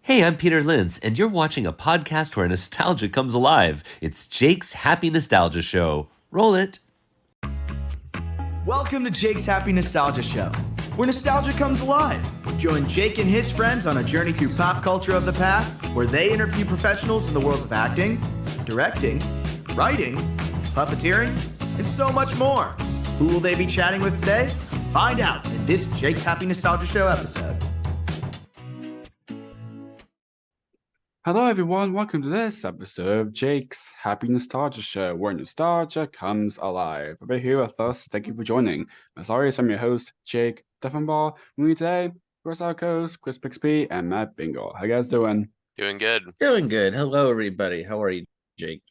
Hey, I'm Peter Lintz, and you're watching a podcast where nostalgia comes alive. It's Jake's Happy Nostalgia Show. Roll it. Welcome to Jake's Happy Nostalgia Show, where nostalgia comes alive. Join Jake and his friends on a journey through pop culture of the past, where they interview professionals in the worlds of acting, directing, writing, puppeteering, and so much more. Who will they be chatting with today? Find out in this Jake's Happy Nostalgia Show episode. Hello everyone, welcome to this episode of Jake's Happy Nostalgia Show, where nostalgia comes alive. Over here with us, thank you for joining. As always, I'm your host, Jake Duffenball. With me today, Russ Velazquez, Chris Bixby, and Matt Bingle. How you guys doing? Doing good. Doing good. Hello, everybody. How are you, Jake?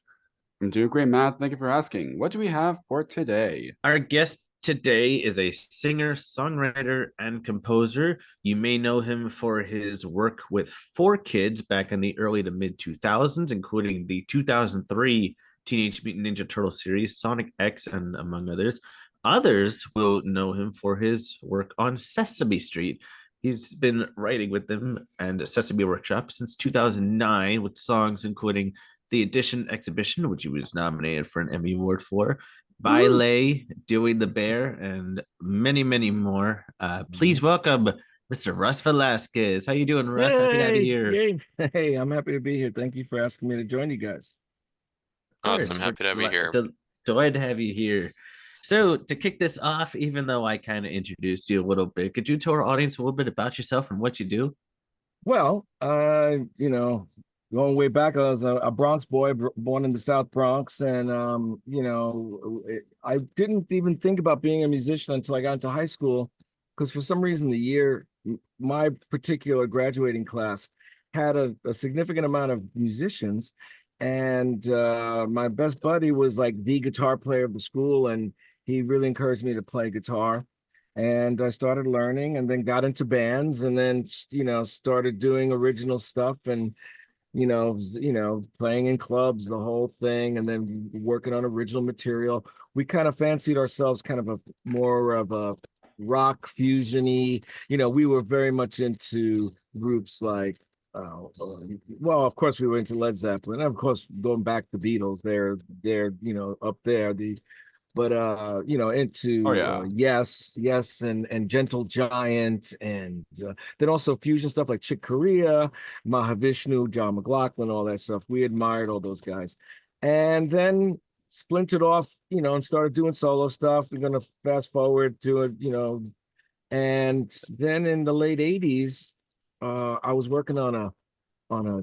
I'm doing great, Matt. Thank you for asking. What do we have for today? Our guest today is a singer, songwriter, and composer. You may know him for his work with 4Kids back in the early to mid 2000s, including the 2003 Teenage Mutant Ninja Turtles series, Sonic X, and among others. Others will know him for his work on Sesame Street. He's been writing with them and Sesame Workshop since 2009 with songs including The Edition Exhibition, which he was nominated for an Emmy Award for, Baile, Doing the Bear, and many, many more. Please welcome Mr. Russ Velazquez. How you doing, Russ? Happy to have you here. Yay. Hey, I'm happy to be here. Thank you for asking me to join you guys. Awesome. Happy to have you here. Delighted to have you here. So to kick this off, even though I kind of introduced you a little bit, could you tell our audience a little bit about yourself and what you do? Well, going way back, I was a Bronx boy, born in the South Bronx, and I didn't even think about being a musician until I got into high school, because for some reason my particular graduating class had a significant amount of musicians, and my best buddy was like the guitar player of the school, and he really encouraged me to play guitar. And I started learning, and then got into bands, and then started doing original stuff, and playing in clubs, the whole thing, and then working on original material. We kind of fancied ourselves kind of more of a rock fusion-y. We were very much into groups like, well, of course we were into Led Zeppelin, and of course going back to the Beatles, they're up there. Into Yes, and Gentle Giant, and then also fusion stuff like Chick Corea, Mahavishnu, John McLaughlin, all that stuff. We admired all those guys, and then splintered off, and started doing solo stuff. We're gonna fast forward to it, and then in the late '80s, I was working on a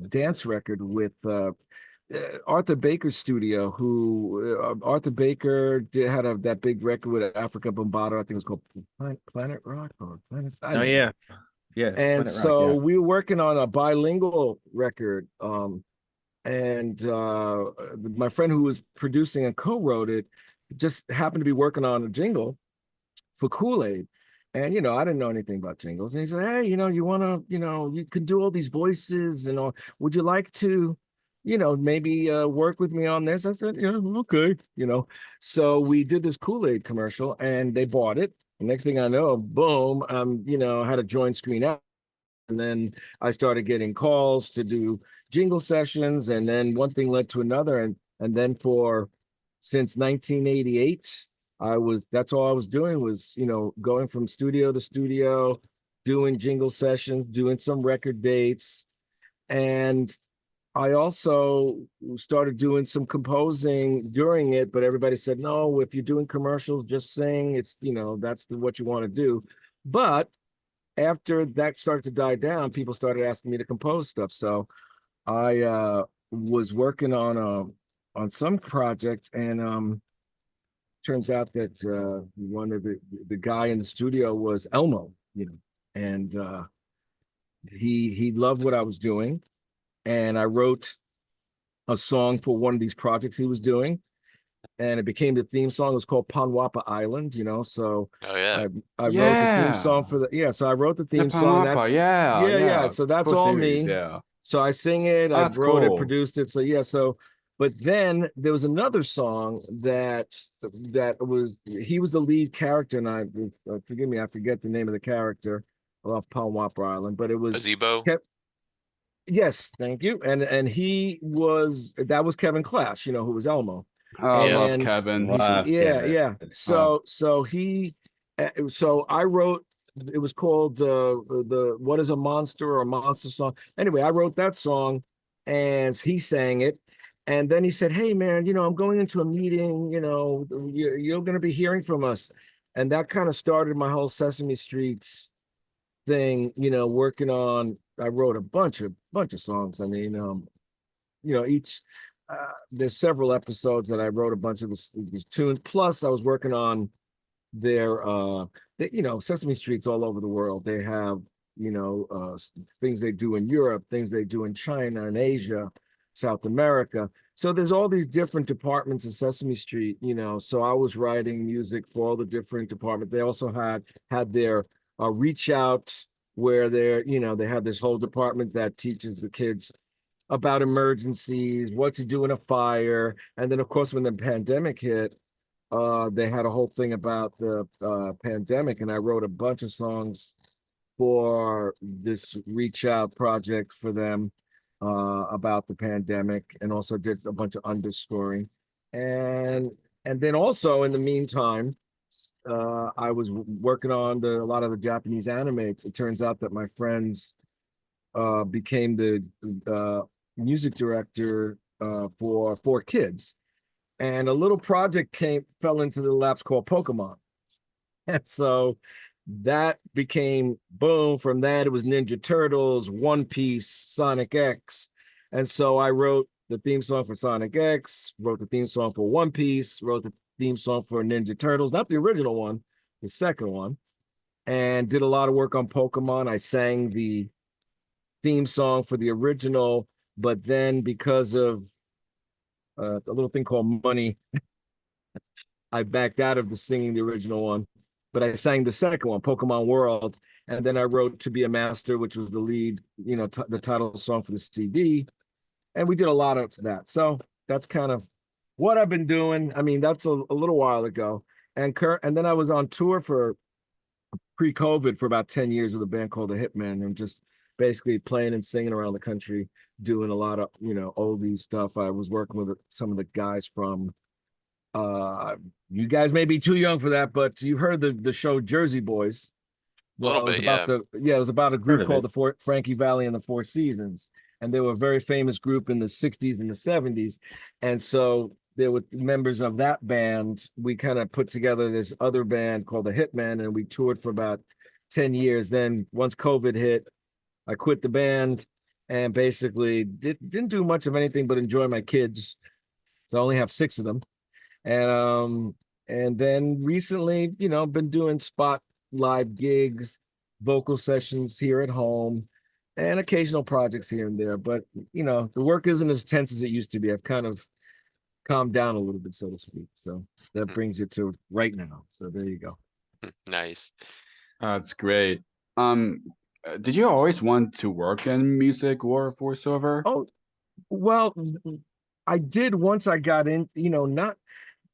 dance record with Arthur Baker's studio, who Arthur Baker had that big record with Africa Bambaataa. I think it was called Planet Rock or Planet. Yeah. And Planet so Rock, yeah. we were working on a bilingual record, and my friend who was producing and co-wrote it just happened to be working on a jingle for Kool-Aid. And, I didn't know anything about jingles. And he said, hey, you want to, you can do all these voices and all. Would you like to, maybe work with me on this? I said, yeah, okay. So we did this Kool-Aid commercial, and they bought it. The next thing I know, boom, had a joint screen out. And then I started getting calls to do jingle sessions. And then one thing led to another. And then since 1988, that's all I was doing was, going from studio to studio, doing jingle sessions, doing some record dates. And I also started doing some composing during it, but everybody said, no, if you're doing commercials, just sing. It's, that's what you want to do. But after that started to die down, people started asking me to compose stuff. So I was working on some project, and turns out that one of the guy in the studio was Elmo, and he loved what I was doing. And I wrote a song for one of these projects he was doing, and it became the theme song. It was called Panwapa Island, So Oh yeah. I wrote the theme song for so I wrote the theme song. Panwapa, yeah. So that's cool all series, me. Yeah. So I sing it, That's I wrote cool. it, produced it. But then there was another song that he was the lead character, and forgive me, I forget the name of the character off Panwapa Island, but it was Gazebo. Yes, thank you. And that was Kevin Clash, who was Elmo. Oh, I love And Kevin. He's Love just yeah, Kevin. yeah. So I wrote. It was called the "What Is a Monster" or a Monster Song. Anyway, I wrote that song, and he sang it. And then he said, "Hey, man, I'm going into a meeting. You're going to be hearing from us." And that kind of started my whole Sesame Street thing. Working on. I wrote a bunch of songs. I mean, each there's several episodes that I wrote a bunch of these tunes. Plus, I was working on their Sesame Street's all over the world. They have things they do in Europe, things they do in China and Asia, South America. So there's all these different departments of Sesame Street. So I was writing music for all the different departments. They also had their reach out, where they have this whole department that teaches the kids about emergencies, what to do in a fire. And then, of course, when the pandemic hit, they had a whole thing about the pandemic, and I wrote a bunch of songs for this reach out project for them about the pandemic, and also did a bunch of underscoring. And then also in the meantime, I was working on a lot of the Japanese anime. It turns out that my friends became the music director for 4Kids. And a little project fell into the laps called Pokémon. And so that became boom. From that, it was Ninja Turtles, One Piece, Sonic X. And so I wrote the theme song for Sonic X, wrote the theme song for One Piece, wrote the theme song for Ninja Turtles, not the original one, the second one, and did a lot of work on Pokemon. I sang the theme song for the original, but then because of a little thing called money, I backed out of the singing the original one, but I sang the second one, Pokemon World, and then I wrote "To Be a Master," which was the lead, the title song for the CD, and we did a lot of that. So that's kind of what I've been doing. I mean, that's a little while ago, and then I was on tour for pre-COVID for about 10 years with a band called the Hitman, and just basically playing and singing around the country, doing a lot of oldie stuff. I was working with some of the guys from you guys may be too young for that, but you heard the show Jersey Boys. A little bit, yeah. It was about a group called the Frankie Valli and the Four Seasons, and they were a very famous group in the 60s and the 70s. And so there were members of that band. We kind of put together this other band called the Hitman, and we toured for about 10 years. Then once COVID hit, I quit the band and basically didn't do much of anything but enjoy my kids. So I only have 6 of them. And then recently, been doing spot live gigs, vocal sessions here at home, and occasional projects here and there. But, the work isn't as tense as it used to be. I've kind of calmed down a little bit, so to speak. So that brings it to right now. So there you go. Nice. That's great. Did you always want to work in music or voiceover? Oh, well, I did once I got in,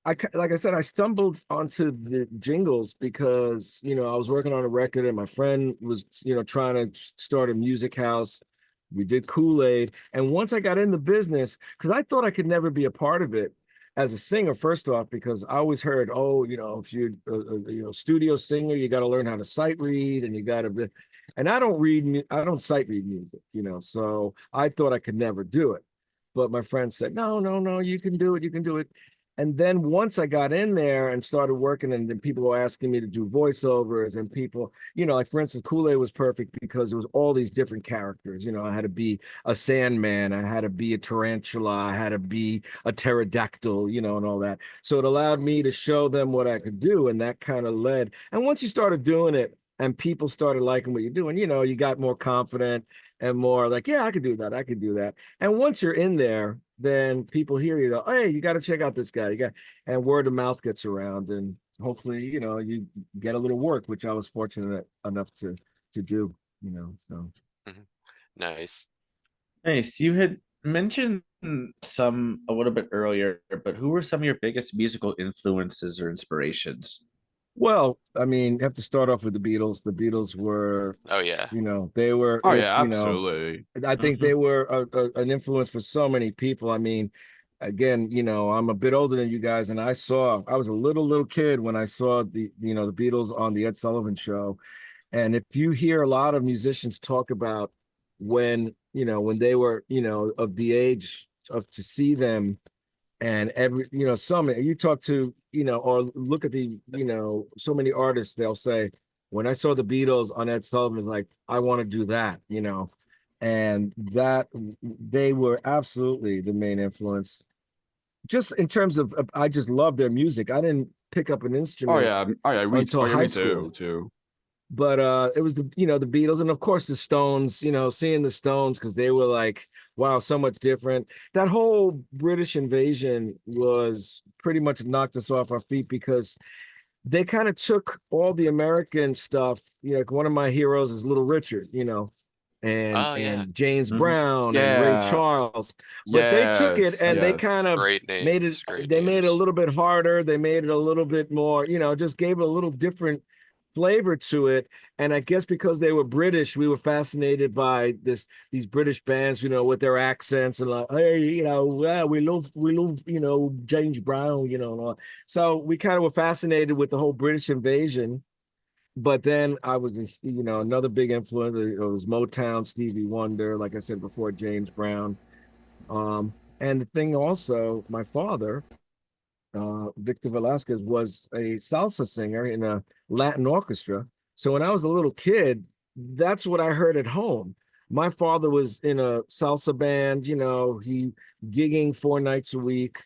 like I said, I stumbled onto the jingles because, I was working on a record and my friend was, trying to start a music house. We did Kool-Aid. And once I got in the business, because I thought I could never be a part of it as a singer, first off, because I always heard, if you're a studio singer, you got to learn how to sight read, and you got to, and I don't sight read music, so I thought I could never do it. But my friend said, no, you can do it. And then once I got in there and started working, and then people were asking me to do voiceovers, and people, like for instance, Kool-Aid was perfect because it was all these different characters. I had to be a Sandman, I had to be a tarantula, I had to be a pterodactyl, and all that. So it allowed me to show them what I could do, and that kind of led. And once you started doing it and people started liking what you're doing, you got more confident and more like, yeah, I could do that. And once you're in there, then people hear you go, hey, you got to check out this guy. And word of mouth gets around, and hopefully, you get a little work, which I was fortunate enough to do, so. Nice. Nice. You had mentioned some a little bit earlier, but who were some of your biggest musical influences or inspirations? Well, I mean, you have to start off with the Beatles. The Beatles were, Oh yeah. they were Oh it, yeah, absolutely. I think Mhm. they were an influence for so many people. I mean, again, I'm a bit older than you guys, and I was a little kid when I saw the Beatles on the Ed Sullivan Show. And if you hear a lot of musicians talk about when they were, of the age of to see them, and some you talk to, or look at so many artists, they'll say, when I saw the Beatles on Ed Sullivan, like, I want to do that, and that they were absolutely the main influence. Just in terms of, I just love their music. I didn't pick up an Oh instrument yeah, oh yeah, until high me school. too. But it was the Beatles, and of course the Stones, seeing the Stones, because they were like, wow, so much different. That whole British invasion was pretty much knocked us off our feet, because they kind of took all the American stuff. Like, one of my heroes is Little Richard, and Oh yeah. James Mhm. Brown and Ray Yeah, Charles. But they took it yes, and they yes. kind of Great made it, names. Great they made it a names. little bit harder. They made it a little bit more, just gave it a little different flavor to it. And I guess because they were British, we were fascinated by these British bands, with their accents, and like, hey, yeah, we love, James Brown, and all. So we kind of were fascinated with the whole British invasion. But then I was, another big influence. It was Motown, Stevie Wonder, like I said before, James Brown. And the thing also, my father, Victor Velazquez, was a salsa singer in a Latin orchestra. So when I was a little kid, that's what I heard at home. My father was in a salsa band, he gigging 4 nights a week,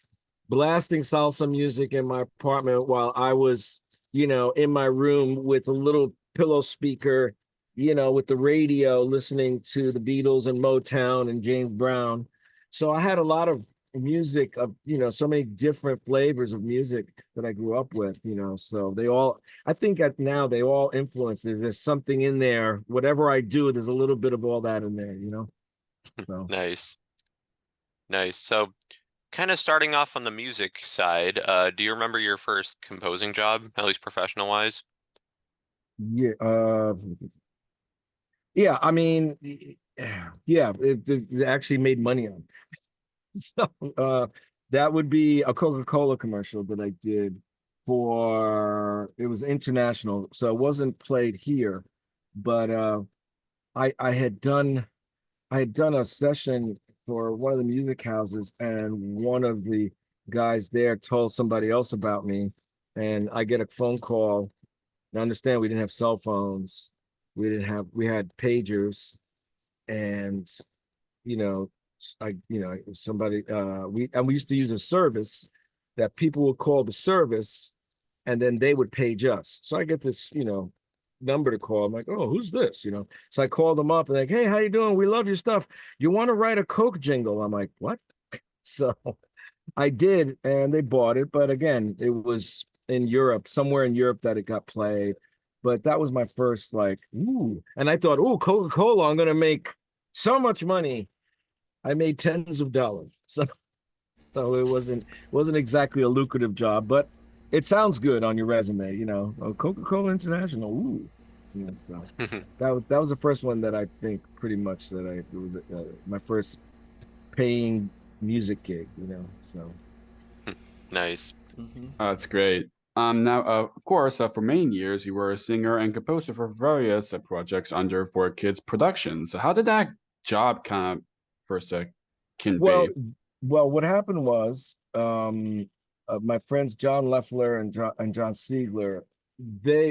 blasting salsa music in my apartment while I was, in my room with a little pillow speaker, with the radio, listening to the Beatles and Motown and James Brown. So I had a lot of music of, so many different flavors of music that I grew up with, so I think now they all influence. There's something in there. Whatever I do, there's a little bit of all that in there, so. Nice. Nice. So kind of starting off on the music side, do you remember your first composing job, at least professional wise? Yeah, yeah, I mean, yeah, it actually made money on. So that would be a Coca-Cola commercial that I did it was international, so it wasn't played here, but I had done a session for one of the music houses, and one of the guys there told somebody else about me, and I get a phone call. Now understand, we didn't have cell phones, we had pagers, and you know, somebody, we used to use a service that people would call the service, and then they would page us. So I get this, number to call. I'm like, oh, who's this? So I called them up and like, hey, how you doing? We love your stuff. You want to write a Coke jingle? I'm like, what? So I did, and they bought it. But again, it was in Europe, somewhere in Europe, that it got played. But that was my first, like, ooh. And I thought, ooh, Coca-Cola, I'm gonna make so much money. I made tens of dollars. So it wasn't exactly a lucrative job, but it sounds good on your resume, Coca-Cola International. Ooh. So that was the first one that I think pretty much that it was my first paying music gig, so. Nice. That's great. Now, of course, for many years, you were a singer and composer for various projects under 4Kids Productions. So how did that job kind of first can Well, be? what happened was, my friends John Leffler and John Siegler,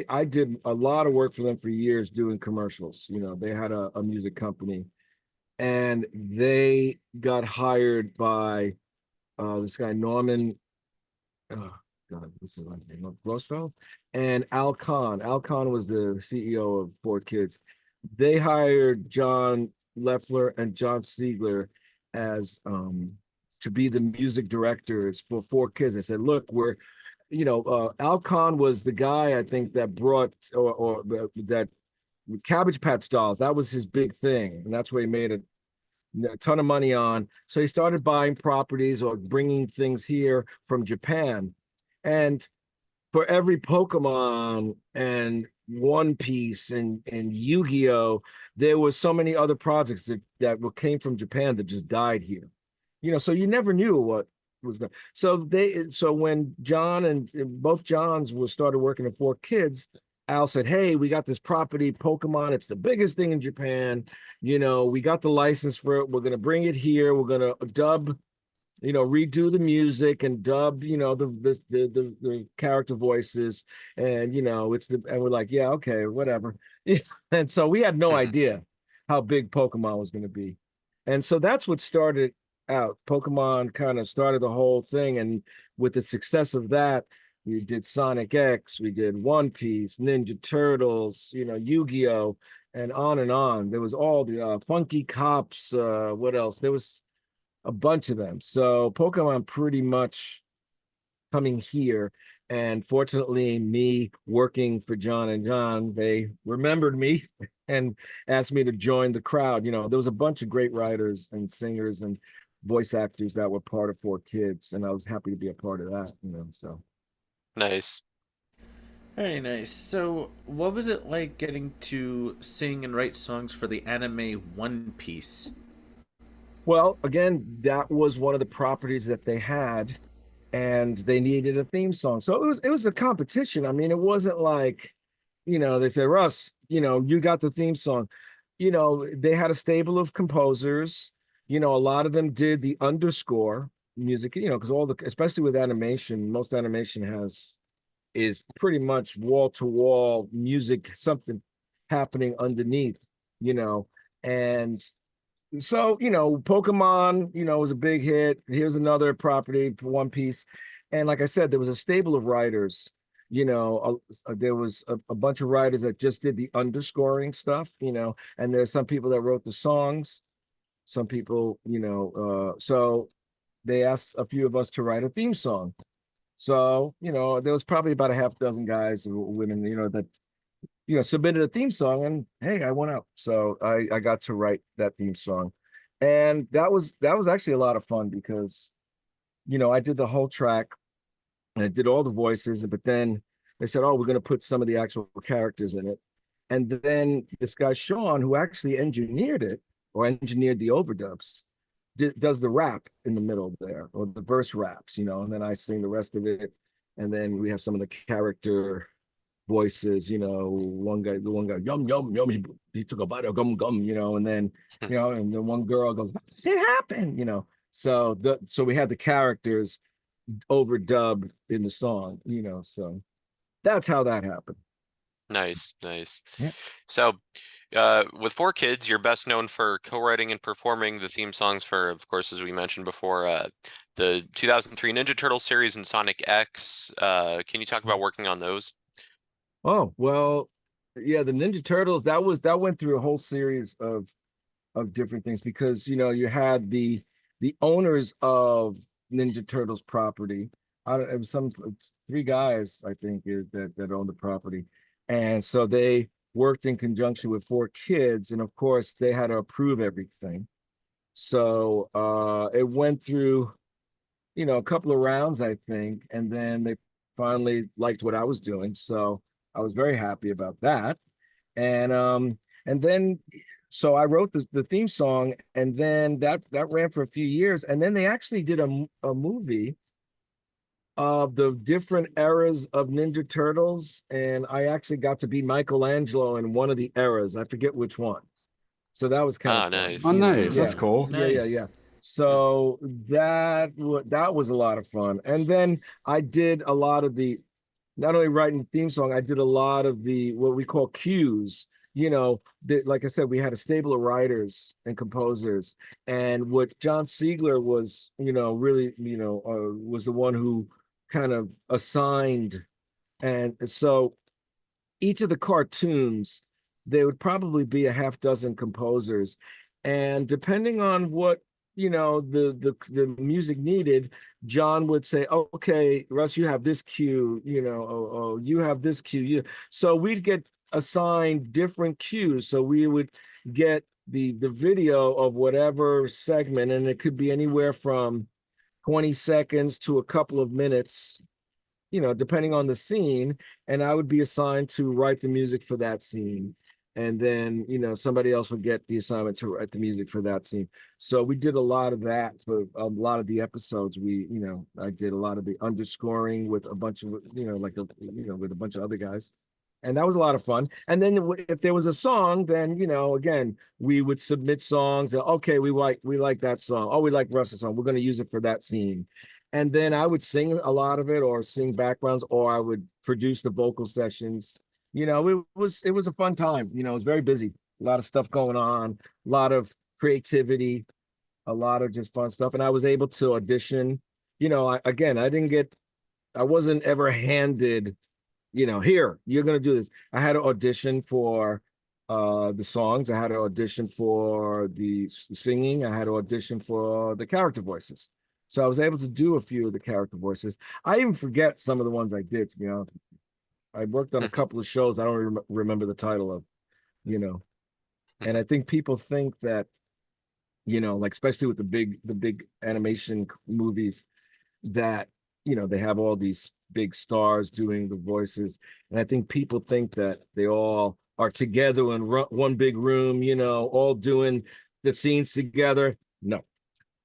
I did a lot of work for them for years doing commercials. They had a music company, and they got hired by this guy Norman. Oh God, what's his last name? Rosfeld and Al Kahn. Al Kahn was the CEO of 4Kids. They hired John Leffler and John Siegler as to be the music directors for 4Kids. I said, look, Al Kahn was the guy, I think, that brought or that Cabbage Patch Dolls. That was his big thing, and that's where he made a ton of money on. So he started buying properties or bringing things here from Japan. And for every Pokemon and One Piece and Yu-Gi-Oh, there was so many other projects that came from Japan that just died here. So you never knew what was going. So when John and both Johns were started working at Four Kids, Al said, "Hey, we got this property, Pokemon. It's the biggest thing in Japan. We got the license for it. We're gonna bring it here. We're gonna dub." Redo the music and dub, the character voices, and and we're like, yeah, okay, whatever. And so we had no idea how big Pokemon was going to be, and so that's what started out. Pokemon kind of started the whole thing, and with the success of that, we did Sonic X, we did One Piece, Ninja Turtles, Yu-Gi-Oh, and on and on. There was all the Funky Cops. What else? There was a bunch of them. So Pokemon pretty much coming here. And fortunately, me working for John and John, they remembered me and asked me to join the crowd. There was a bunch of great writers and singers and voice actors that were part of Four Kids, and I was happy to be a part of that. So Nice. Very nice. So, what was it like getting to sing and write songs for the anime One Piece? Well, again, that was one of the properties that they had, and they needed a theme song. So it was a competition. I mean, it wasn't like, they said, Russ, you got the theme song. They had a stable of composers. A lot of them did the underscore music, because especially with animation, most animation is pretty much wall to wall music, something happening underneath, and so, Pokemon, was a big hit. Here's another property, One Piece. And like I said, there was a stable of writers. There was a bunch of writers that just did the underscoring stuff, and there's some people that wrote the songs. Some people, so they asked a few of us to write a theme song. So, there was probably about a half dozen guys or women, that submitted a theme song, and hey, I went out. So I got to write that theme song. And that was actually a lot of fun because, I did the whole track and I did all the voices, but then they said, oh, we're going to put some of the actual characters in it. And then this guy, Sean, who actually engineered it or engineered the overdubs, does the rap in the middle there, or the verse raps, and then I sing the rest of it. And then we have some of the character voices, the one guy, yum, yum, yum, he took a bite of gum, gum, and then, and then one girl goes, "Does it happen?" So we had the characters overdubbed in the song, so that's how that happened. Nice, nice. Yeah. So, with Four Kids, you're best known for co-writing and performing the theme songs for, of course, as we mentioned before, the 2003 Ninja Turtles series and Sonic X. Can you talk about working on those? Oh, well, yeah, the Ninja Turtles, that went through a whole series of different things because, you had the owners of Ninja Turtles property. It was it's three guys, I think, that owned the property. And so they worked in conjunction with Four Kids, and of course they had to approve everything. So it went through, a couple of rounds, I think, and then they finally liked what I was doing. So I was very happy about that. And then so I wrote the theme song, and then that ran for a few years. And then they actually did a movie of the different eras of Ninja Turtles. And I actually got to be Michelangelo in one of the eras. I forget which one. So that was kind of fun. Nice. Oh, nice. Yeah. That's cool. Nice. Yeah. So that was a lot of fun. And then I did a lot of not only writing the theme song, I did a lot of what we call cues. Like I said, we had a stable of writers and composers, and what John Siegler was, really, was the one who kind of assigned. And so each of the cartoons, there would probably be a half dozen composers, and depending on what the music needed, John would say, oh, okay, Russ, you have this cue, you have this cue. So we'd get assigned different cues. So we would get the video of whatever segment, and it could be anywhere from 20 seconds to a couple of minutes. depending on the scene, and I would be assigned to write the music for that scene. And then, somebody else would get the assignment to write the music for that scene. So we did a lot of that for a lot of the episodes. I did a lot of the underscoring with a bunch of, with a bunch of other guys. And that was a lot of fun. And then if there was a song, then, again, we would submit songs. Okay, we like that song. Oh, we like Russ's song. We're going to use it for that scene. And then I would sing a lot of it, or sing backgrounds, or I would produce the vocal sessions. It was a fun time. It was very busy. A lot of stuff going on, a lot of creativity, a lot of just fun stuff. And I was able to audition. I wasn't ever handed, here, you're going to do this. I had to audition for the songs. I had to audition for the singing. I had to audition for the character voices. So I was able to do a few of the character voices. I even forget some of the ones I did, to be honest. I worked on a couple of shows I don't remember the title of, and I think people think that, like especially with the big animation movies, that, they have all these big stars doing the voices. And I think people think that they all are together in one big room, all doing the scenes together. No,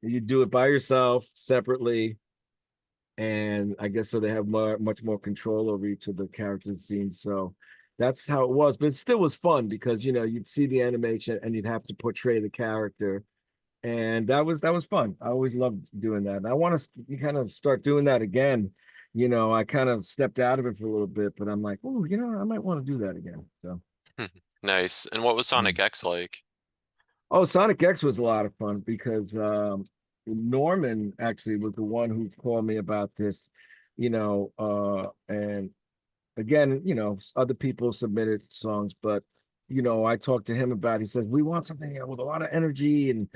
you do it by yourself, separately. And I guess so they have much more control over each of the characters' scenes. So that's how it was. But it still was fun because, you'd see the animation and you'd have to portray the character. And that was fun. I always loved doing that. And I want to kind of start doing that again. I kind of stepped out of it for a little bit, but I'm like, oh, I might want to do that again. So Nice. And what was Sonic X like? Oh, Sonic X was a lot of fun because Norman actually was the one who called me about this, and again, other people submitted songs, but I talked to him about it. He says, we want something, with a lot of energy, and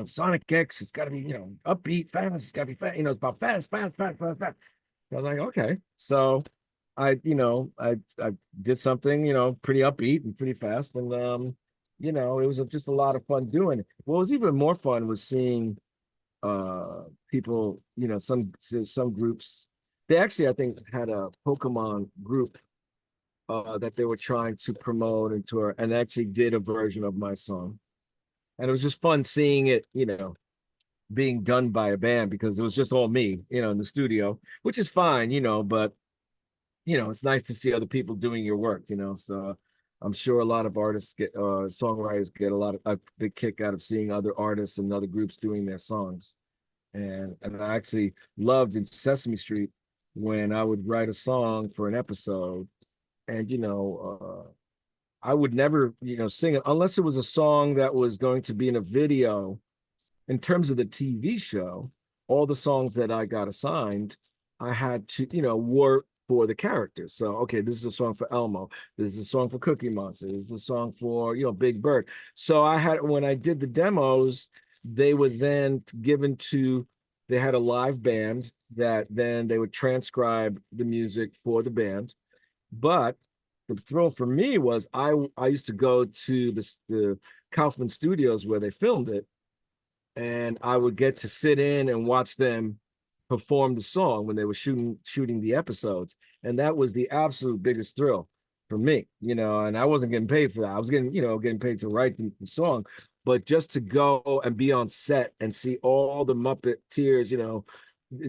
Sonic X, it's got to be, upbeat, fast, it's got to be fast, it's about fast. I was like, okay. So I did something, pretty upbeat and pretty fast, and it was just a lot of fun doing it. What was even more fun was seeing people, some groups. They actually, I think, had a Pokemon group that they were trying to promote and tour, and actually did a version of my song. And it was just fun seeing it, being done by a band, because it was just all me, in the studio, which is fine, but it's nice to see other people doing your work, so I'm sure a lot of artists songwriters get a big kick out of seeing other artists and other groups doing their songs. And I actually loved in Sesame Street when I would write a song for an episode, and I would never sing it unless it was a song that was going to be in a video. In terms of the TV show, all the songs that I got assigned, I had to work for the characters. So, okay, this is a song for Elmo. This is a song for Cookie Monster. This is a song for, Big Bird. So when I did the demos, they were then they had a live band that then they would transcribe the music for the band. But the thrill for me was I used to go to the Kaufman Studios where they filmed it, and I would get to sit in and watch them perform the song when they were shooting the episodes. And that was the absolute biggest thrill for me, and I wasn't getting paid for that. I was getting paid to write the song, but just to go and be on set and see all the Muppeteers,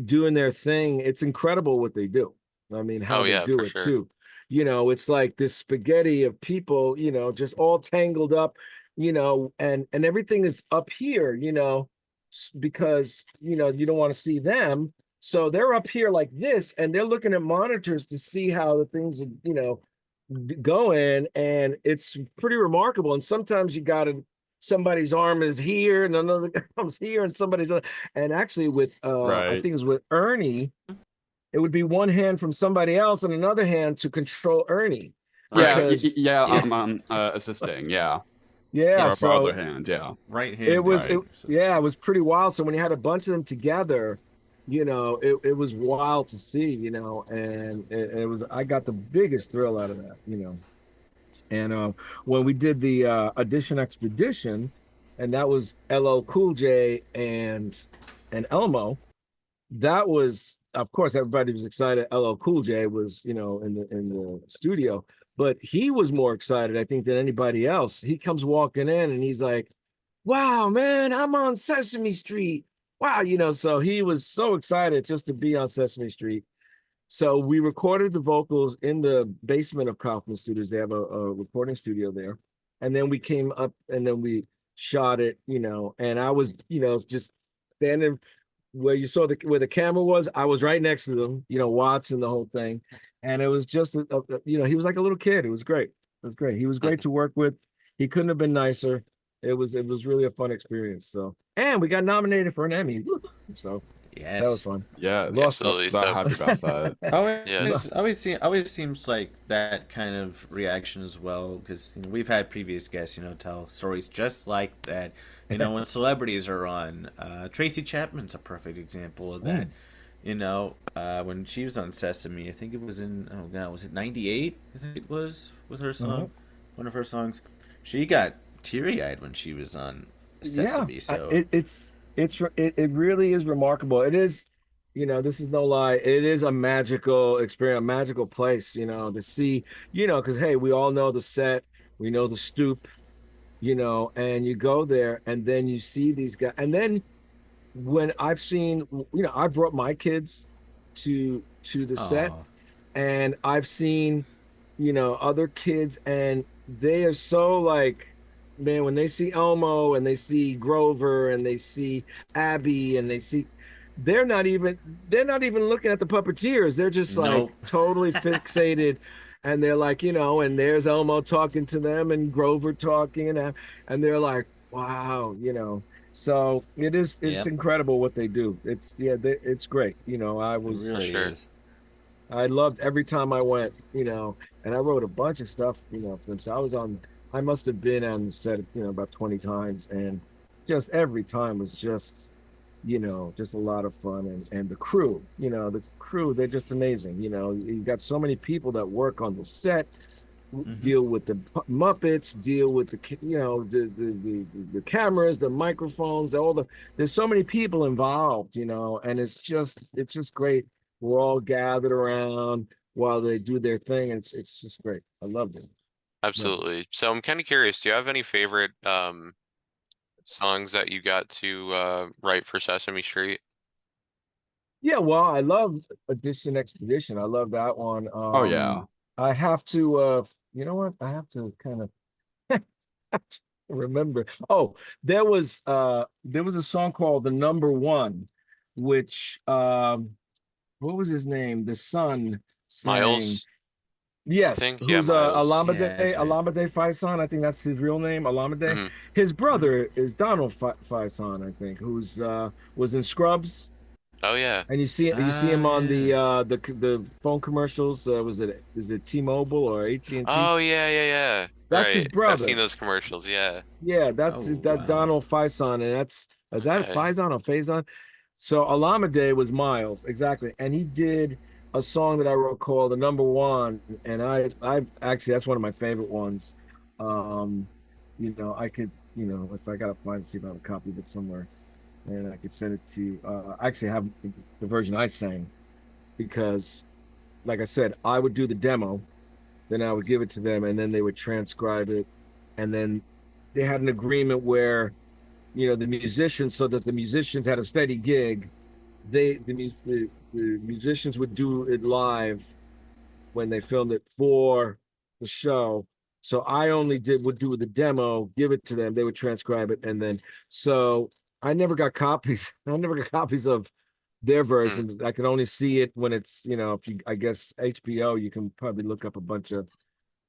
doing their thing, it's incredible what they do. I mean, how they do it too. It's like this spaghetti of people, just all tangled up, and everything is up here, because, you don't want to see them. So they're up here like this, and they're looking at monitors to see how the things are, going, and it's pretty remarkable. And sometimes somebody's arm is here and another arm's here, and and actually with, I think it was with Ernie, it would be one hand from somebody else and another hand to control Ernie. I'm assisting, yeah. Yeah, so other hand, yeah. Right hand. It was pretty wild. So when you had a bunch of them together, it was wild to see, and I got the biggest thrill out of that, And when we did the audition expedition, and that was LL Cool J and Elmo, that was of course, everybody was excited. LL Cool J was, in the studio, but he was more excited, I think, than anybody else. He comes walking in and he's like, "Wow, man, I'm on Sesame Street. Wow," so he was so excited just to be on Sesame Street. So we recorded the vocals in the basement of Kaufman Studios. They have a recording studio there. And then we came up and then we shot it, and I was, just standing where you saw where the camera was. I was right next to them, watching the whole thing. And it was just, he was like a little kid. It was great. It was great. He was great to work with. He couldn't have been nicer. It was really a fun experience. So, and we got nominated for an Emmy. So Yes, that was fun. Yeah, Absolutely. so happy about that. Always seems like that kind of reaction as well, because we've had previous guests, tell stories just like that. When celebrities are on, Tracy Chapman's a perfect example of that. When she was on Sesame, I think it was was it '98? I think it was with her song, one of her songs. She got teary-eyed when she was on Sesame. So it really is remarkable. It is, this is no lie. It is a magical experience, a magical place, to see, because hey, we all know the set, we know the stoop, and you go there and then you see these guys. And then when I've seen, I brought my kids to the set, and I've seen, other kids, and they are so like, man, when they see Elmo and they see Grover and they see Abby and they're not even looking at the puppeteers. They're just like totally fixated, and they're like, and there's Elmo talking to them and Grover talking, and they're like, wow, So it's incredible what they do. It's great. I was it really is. I loved every time I went, and I wrote a bunch of stuff, for them. So I must have been on the set, about 20 times, and just every time was just, just a lot of fun. And the crew, they're just amazing. You got so many people that work on the set, deal with the Muppets, deal with the cameras, the microphones, there's so many people involved, and it's just great. We're all gathered around while they do their thing, and it's just great. I loved it. Absolutely. So I'm kind of curious, do you have any favorite songs that you got to write for Sesame Street? Yeah, well, I love Addition Expedition. I love that one. Oh yeah. I have to you know what? I have to kind of remember. Oh, there was a song called The Number One, which what was his name? The son sang. Miles? Yes, who's Miles. Alameda Faison. I think that's his real name, Alameda. His brother is Donald Faison, I think, who's was in Scrubs. Oh yeah. And you see him on the phone commercials. Is it T-Mobile or AT&T? Oh yeah. That's his brother. I've seen those commercials. Yeah. Yeah, that's Donald Faison, and is that Faison or Faison? So Alameda was Miles, exactly, and he did a song that I wrote called The Number One, and I actually, that's one of my favorite ones. I could, if I gotta see if I have a copy of it somewhere, and I could send it to you. I actually have the version I sang, because like I said, I would do the demo, then I would give it to them, and then they would transcribe it, and then they had an agreement where, the musicians, so that the musicians had a steady gig, the musicians would do it live when they filmed it for the show. So I only would do the demo, give it to them, they would transcribe it, and then so I never got copies. I never got copies of their versions. I could only see it when it's, if you, I guess HBO, you can probably look up a bunch of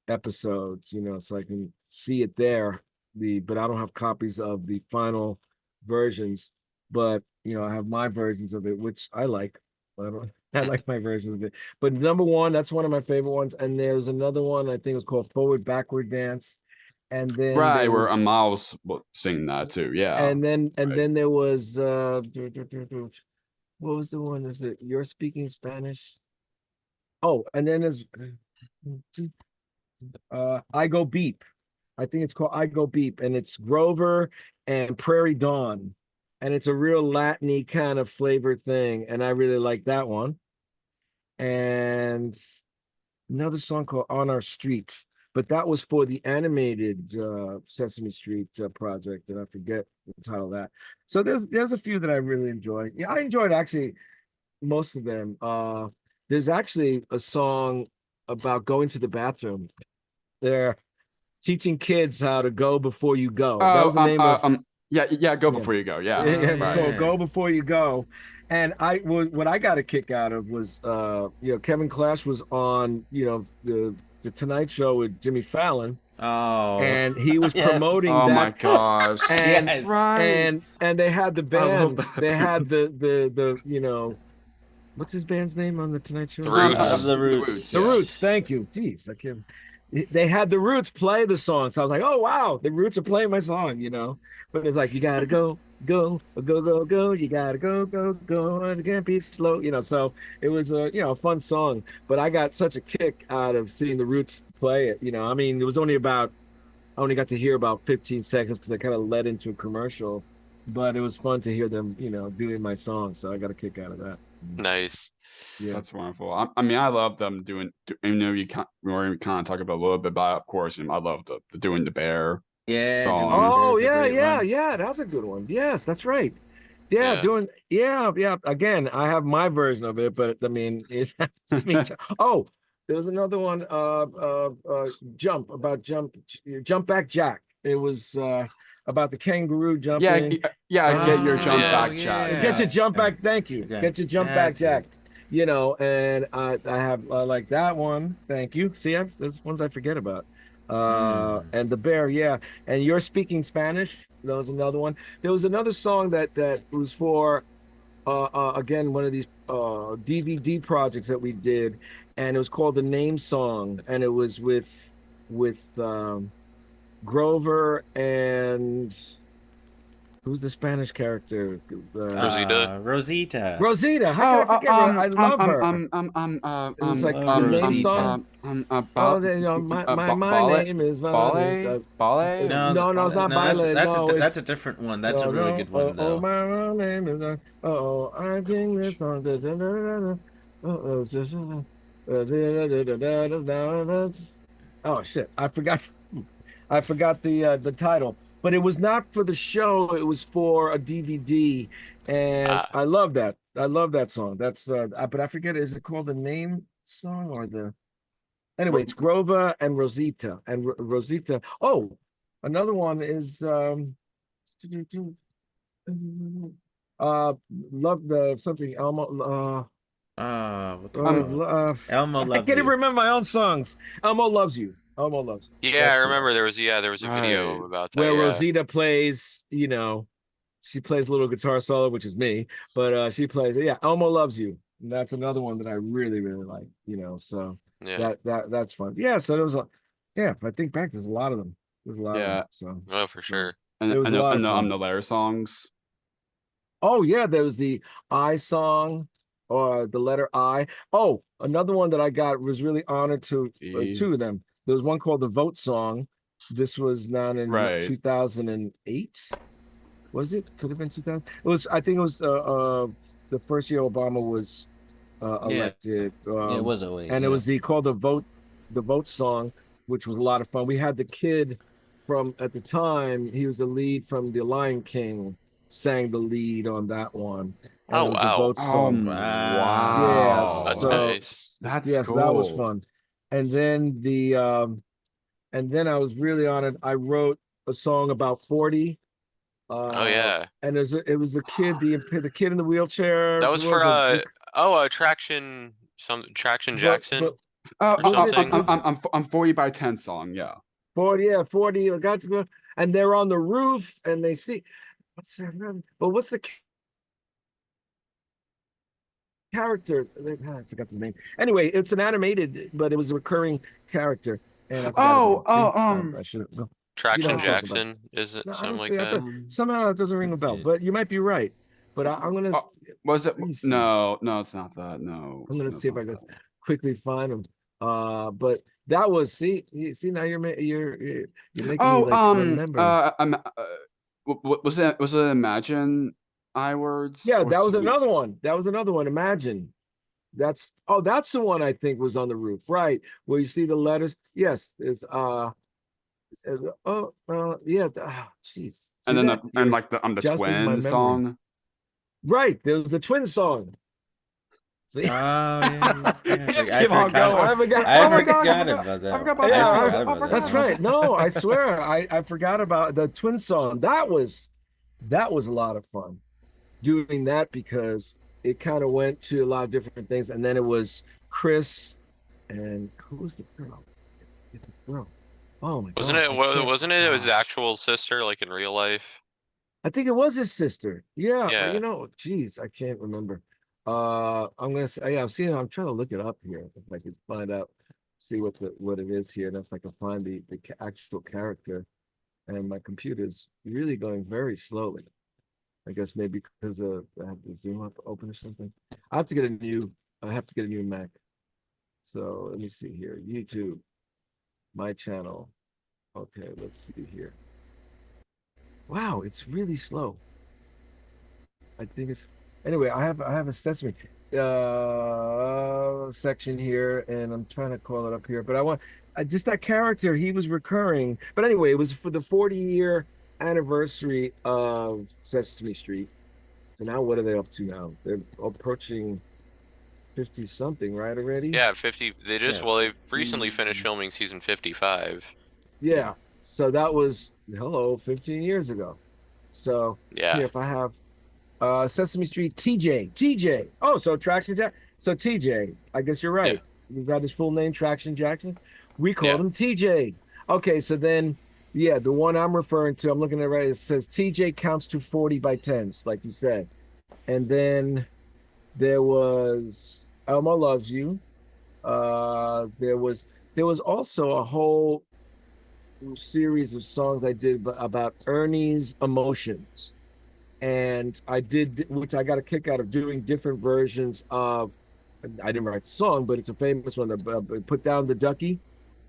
episodes, so I can see it there. But I don't have copies of the final versions. But I have my versions of it, which I like. I like my versions of it. But Number One, that's one of my favorite ones. And there's another one, I think it was called Forward Backward Dance. And then where a Miles singing that too. Yeah. And then there was what was the one? Is it You're Speaking Spanish? Oh, and then there's I Go Beep. I think it's called I Go Beep, and it's Grover and Prairie Dawn. and it's a real Latin-y kind of flavor thing, and I really like that one. And another song called On Our Streets, but that was for the animated Sesame Street project, and I forget the title of that. So there's a few that I really enjoy. Yeah, I enjoyed actually most of them. There's actually a song about going to the bathroom. They're teaching kids how to go before you go. That was the name of Go Before You Go. Yeah, it's right. called Go Before You Go. And what I got a kick out of was Kevin Clash was on the Tonight Show with Jimmy Fallon. Oh, And he was yes. promoting Oh that. my gosh. And, Yes. Right. and they had the band. that They had band. the what's his band's name on the Tonight Show? The Roots. The Roots. The Roots. Thank you. Jeez, I can't. They had the Roots play the song, so I was like, "Oh wow, the Roots are playing my song," But it's like you gotta go, go, go, go, go. You gotta go, go, go. And it can't be slow, So it was a fun song. But I got such a kick out of seeing the Roots play it. I mean, it was only I only got to hear about 15 seconds because I kind of led into a commercial. But it was fun to hear them, doing my song. So I got a kick out of that. Nice. Yeah. That's wonderful. I mean, I love them you kind of talk about a little bit about, of course, I love the doing the bear. Yeah. song. Oh Doing Bear's a great one. yeah. That's a good one. Yes, that's right. Yeah, Yeah. yeah. Again, I have my version of it, but I mean, it's me too. Oh, there was another one. Jump back Jack. It was about the kangaroo jumping. Yeah. Get your jump yeah. back, Jack. Get your yes. jump back. Thank you. Yeah. Get your jump back, That's Jack. And I have like that one. Thank you. See, there's ones I forget about. And the bear, yeah. And You're Speaking Spanish. That was another one. There was another song that was for again one of these DVD projects that we did, and it was called The Name Song, and it was with Grover and who's the Spanish character? Rosita. Rosita. Rosita. How can I forget her? I love her. It was like the name song. My name is Ballet? No, it's not Ballet. That's a different one. That's a really good one, though. My name is I sing this song. Oh shit! I forgot the title. But it was not for the show. It was for a DVD, and I love that. I love that song. That's but I forget. Is it called The Name Song or the? Anyway, it's Grover and Rosita Rosita. Oh, another one is love the something Elmo. Elmo Loves I can't even remember my own songs. Elmo Loves You. Elmo Loves You. Yeah, I remember there was a video Right. about that. Where yeah. Rosita plays, she plays a little guitar solo, which is me, but she plays, Elmo Loves You. And that's another one that I really, really like, so Yeah. that's fun. Yeah, so there was if I think back, there's a lot of them. There's a lot of them. So Oh, for sure. And It was a lot of fun. the Lair songs. oh yeah, there was the I song or the letter I. Oh, another one that I got was really honored to two of them. There was one called the Vote Song. This was not in Right. 2008. Was it? Could have been 2000. It was. I think it was the first year Obama was elected. it was 08. and it was called the Vote Song, which was a lot of fun. We had the kid from at the time. He was the lead from The Lion King. Sang the lead on that one. And Oh, it was the wow. Vote Song. Wow. That's so, nice. That's yes, that was cool. fun. And then and then I was really honored. I wrote a song about 40. Oh yeah. And it was the kid, the kid in the wheelchair. That was Who for it? Traction But- Jackson. but or something. I'm 40 by 10 song. Yeah. 40. I got to go, and they're on the roof, and they see what's their name? But what's the character? I forgot his name. Anyway, it's an animated, but it was a recurring character. And I forgot his name. I should have. Traction don't talk about Jackson, is it No, I something don't like think that? somehow it doesn't ring a bell, but you might be right. But I'm gonna Was it? Let me see. No, it's not that. No. I'm gonna no, see if it's I not can that. quickly find them. But that was see now you're making me Oh, like remember. was it Imagine I words. Yeah, or that was sweet? another one. That was another one. Imagine. That's the one I think was on the roof, right? Where you see the letters. Yes, it's yeah. Jeez. And See then that? the You're like the adjusting my twin memory. song. Right. There was the twin song. See? Oh yeah, yeah. Just I keep on forgot. going. I forgot. I Oh my gosh, I forgot forgot. about that. I forgot about one. that. Yeah, I I forgot about that's that. right. No, I swear, I forgot about the twin song. That was a lot of fun doing that because it kind of went to a lot of different things, and then it was Chris and who was the girl? The girl. Oh my Wasn't God, it? I can't. Wasn't it his Gosh. actual sister, like in real life? I think it was his sister. Yeah, Yeah. geez, I can't remember. I'm gonna say, yeah, I'm trying to look it up here if I could find out, see what it is here, and if I can find the actual character. And my computer's really going very slowly. I guess maybe because I have the Zoom up open or something. I have to get a new. I have to get a new Mac. So let me see here. YouTube, my channel. Okay, let's see here. Wow, it's really slow. I think it's anyway. I have a Sesame section here, and I'm trying to call it up here. But just that character. He was recurring. But anyway, it was for the 40-year anniversary of Sesame Street. So now what are they up to now? They're approaching 50 something, right? Already? Yeah, 50. They just Yeah. well, they've recently finished filming season 55. Yeah. So that was 15 years ago. So Yeah. here, if I have Sesame Street TJ. Oh, so Traction Jack. So TJ, I guess you're right. Is that his full name, Traction Jackson? We called Yeah. him TJ. Okay, so then yeah, the one I'm referring to, I'm looking at right, it says TJ counts to 40 by tens, like you said. And then there was Elmo Loves You. There was also a whole series of songs I did about Ernie's emotions. And I did, which I got a kick out of doing different versions of. I didn't write the song, but it's a famous one. Put Down the Ducky.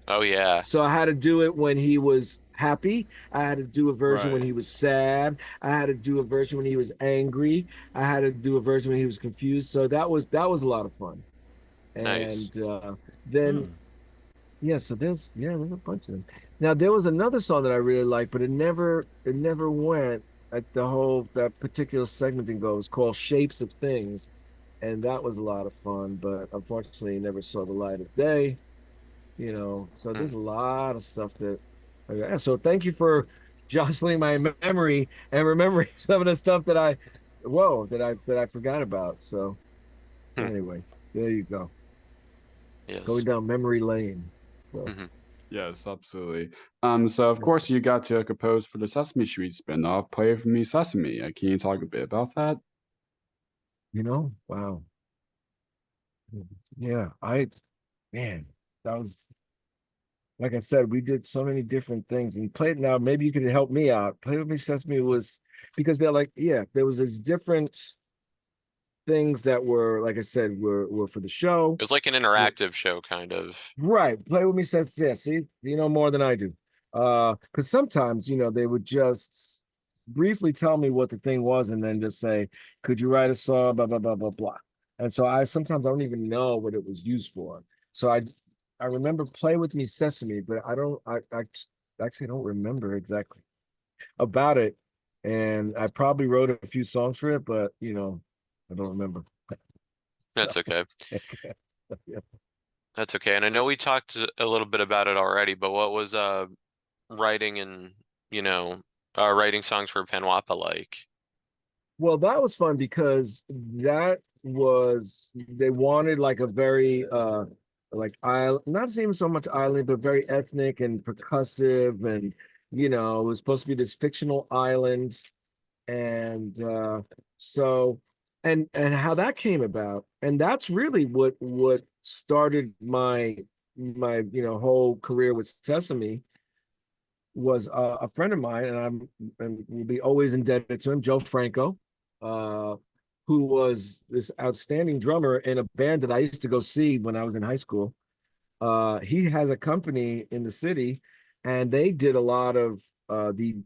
Oh yeah. So I had to do it when he was happy. I had to do a version when Right. he was sad. I had to do a version when he was angry. I had to do a version when he was confused. So that was a lot of fun. Nice. And then yeah, so there's a bunch of them. Now there was another song that I really liked, but it never went at that particular segment and goes called Shapes of Things. And that was a lot of fun, but unfortunately it never saw the light of day. So there's a lot of stuff that yeah, so thank you for jostling my memory and remembering some of the stuff that I forgot about. So anyway, there you go. Yes. Going down memory lane. So. Yes, absolutely. So of course you got to compose for the Sesame Street spinoff, Play with Me Sesame. Can you talk a bit about that? Wow. Yeah, man, that was, like I said, we did so many different things and now maybe you could help me out. Play with Me Sesame was because they're like, yeah, there was these different things that were, like I said, were for the show. It was like an interactive show, kind of. Right. Play with Me says, yeah, see, you know more than I do. Because sometimes, they would just briefly tell me what the thing was and then just say, could you write a song, blah, blah, blah, blah, blah. And so sometimes I don't even know what it was used for. So I remember Play with Me Sesame, but I actually don't remember exactly about it. And I probably wrote a few songs for it, but I don't remember. That's okay. Yeah. That's okay. And I know we talked a little bit about it already, but what was writing and writing songs for Panwapa like? Well, that was fun because they wanted like a very like island, not even so much island, but very ethnic and percussive, and it was supposed to be this fictional island, and so and how that came about, and that's really what started my whole career with Sesame. Was a friend of mine, and will be always indebted to him, Joe Franco, who was this outstanding drummer in a band that I used to go see when I was in high school. He has a company in the city, and they did a lot of the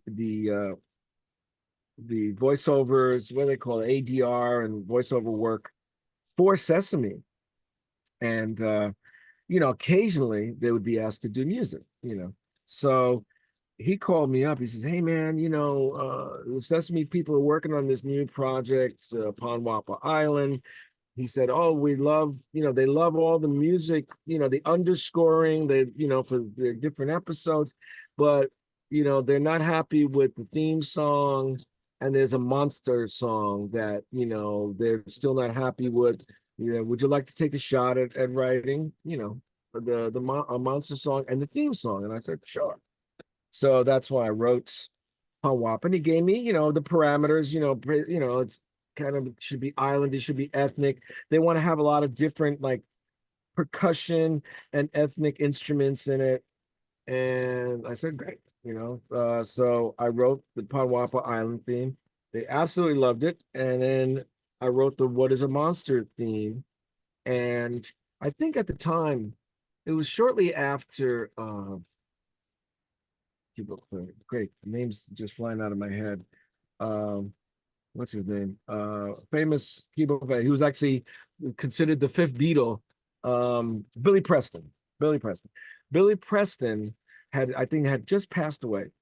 the voiceovers, what do they call it, ADR and voiceover work for Sesame. And occasionally they would be asked to do music, So he called me up. He says, "Hey man, the Sesame people are working on this new project, Panwapa Island." He said, "Oh, we love, they love all the music, the underscoring, for the different episodes, but they're not happy with the theme song, and there's a monster song that they're still not happy with. Would you like to take a shot at writing, a monster song and the theme song?" And I said, "Sure." So that's why I wrote Panwapa, and he gave me, the parameters, it's kind of should be island, it should be ethnic. They want to have a lot of different like percussion and ethnic instruments in it. And I said, great, so I wrote the Panwapa Island theme. They absolutely loved it. And then I wrote the What is a Monster theme. And I think at the time, it was shortly after great, name's just flying out of my head. What's his name? Famous keyboard player. He was actually considered the fifth Beatle. Billy Preston. Billy Preston had just passed away.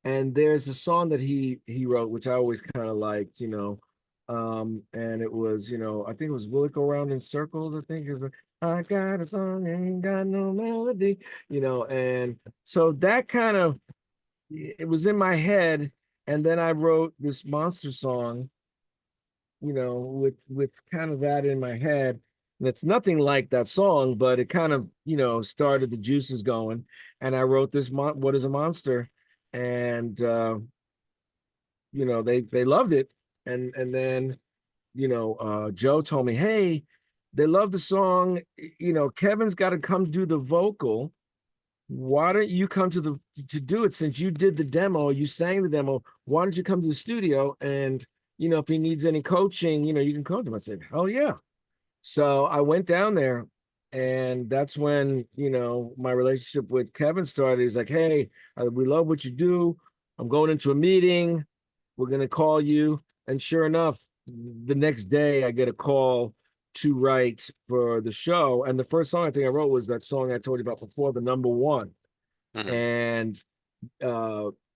And there's a song that he wrote, which I always kind of liked, and it was, I think it was "Will It Go Round in Circles?" I think it was. I got a song, ain't got no melody, and so that kind of, it was in my head. And then I wrote this monster song, with kind of that in my head. And it's nothing like that song, but it kind of, started the juices going. And I wrote this What is a Monster? And they loved it. And then, Joe told me, "Hey, they love the song. Kevin's got to come do the vocal. Why don't you come to do it, since you did the demo, you sang the demo, why don't you come to the studio, and if he needs any coaching, you can coach him." I said, "Oh yeah." So I went down there, and that's when my relationship with Kevin started. He's like, "Hey, we love what you do. I'm going into a meeting. We're going to call you." And sure enough, the next day I get a call to write for the show. And the first song I think I wrote was that song I told you about before, the number one. Mhm. And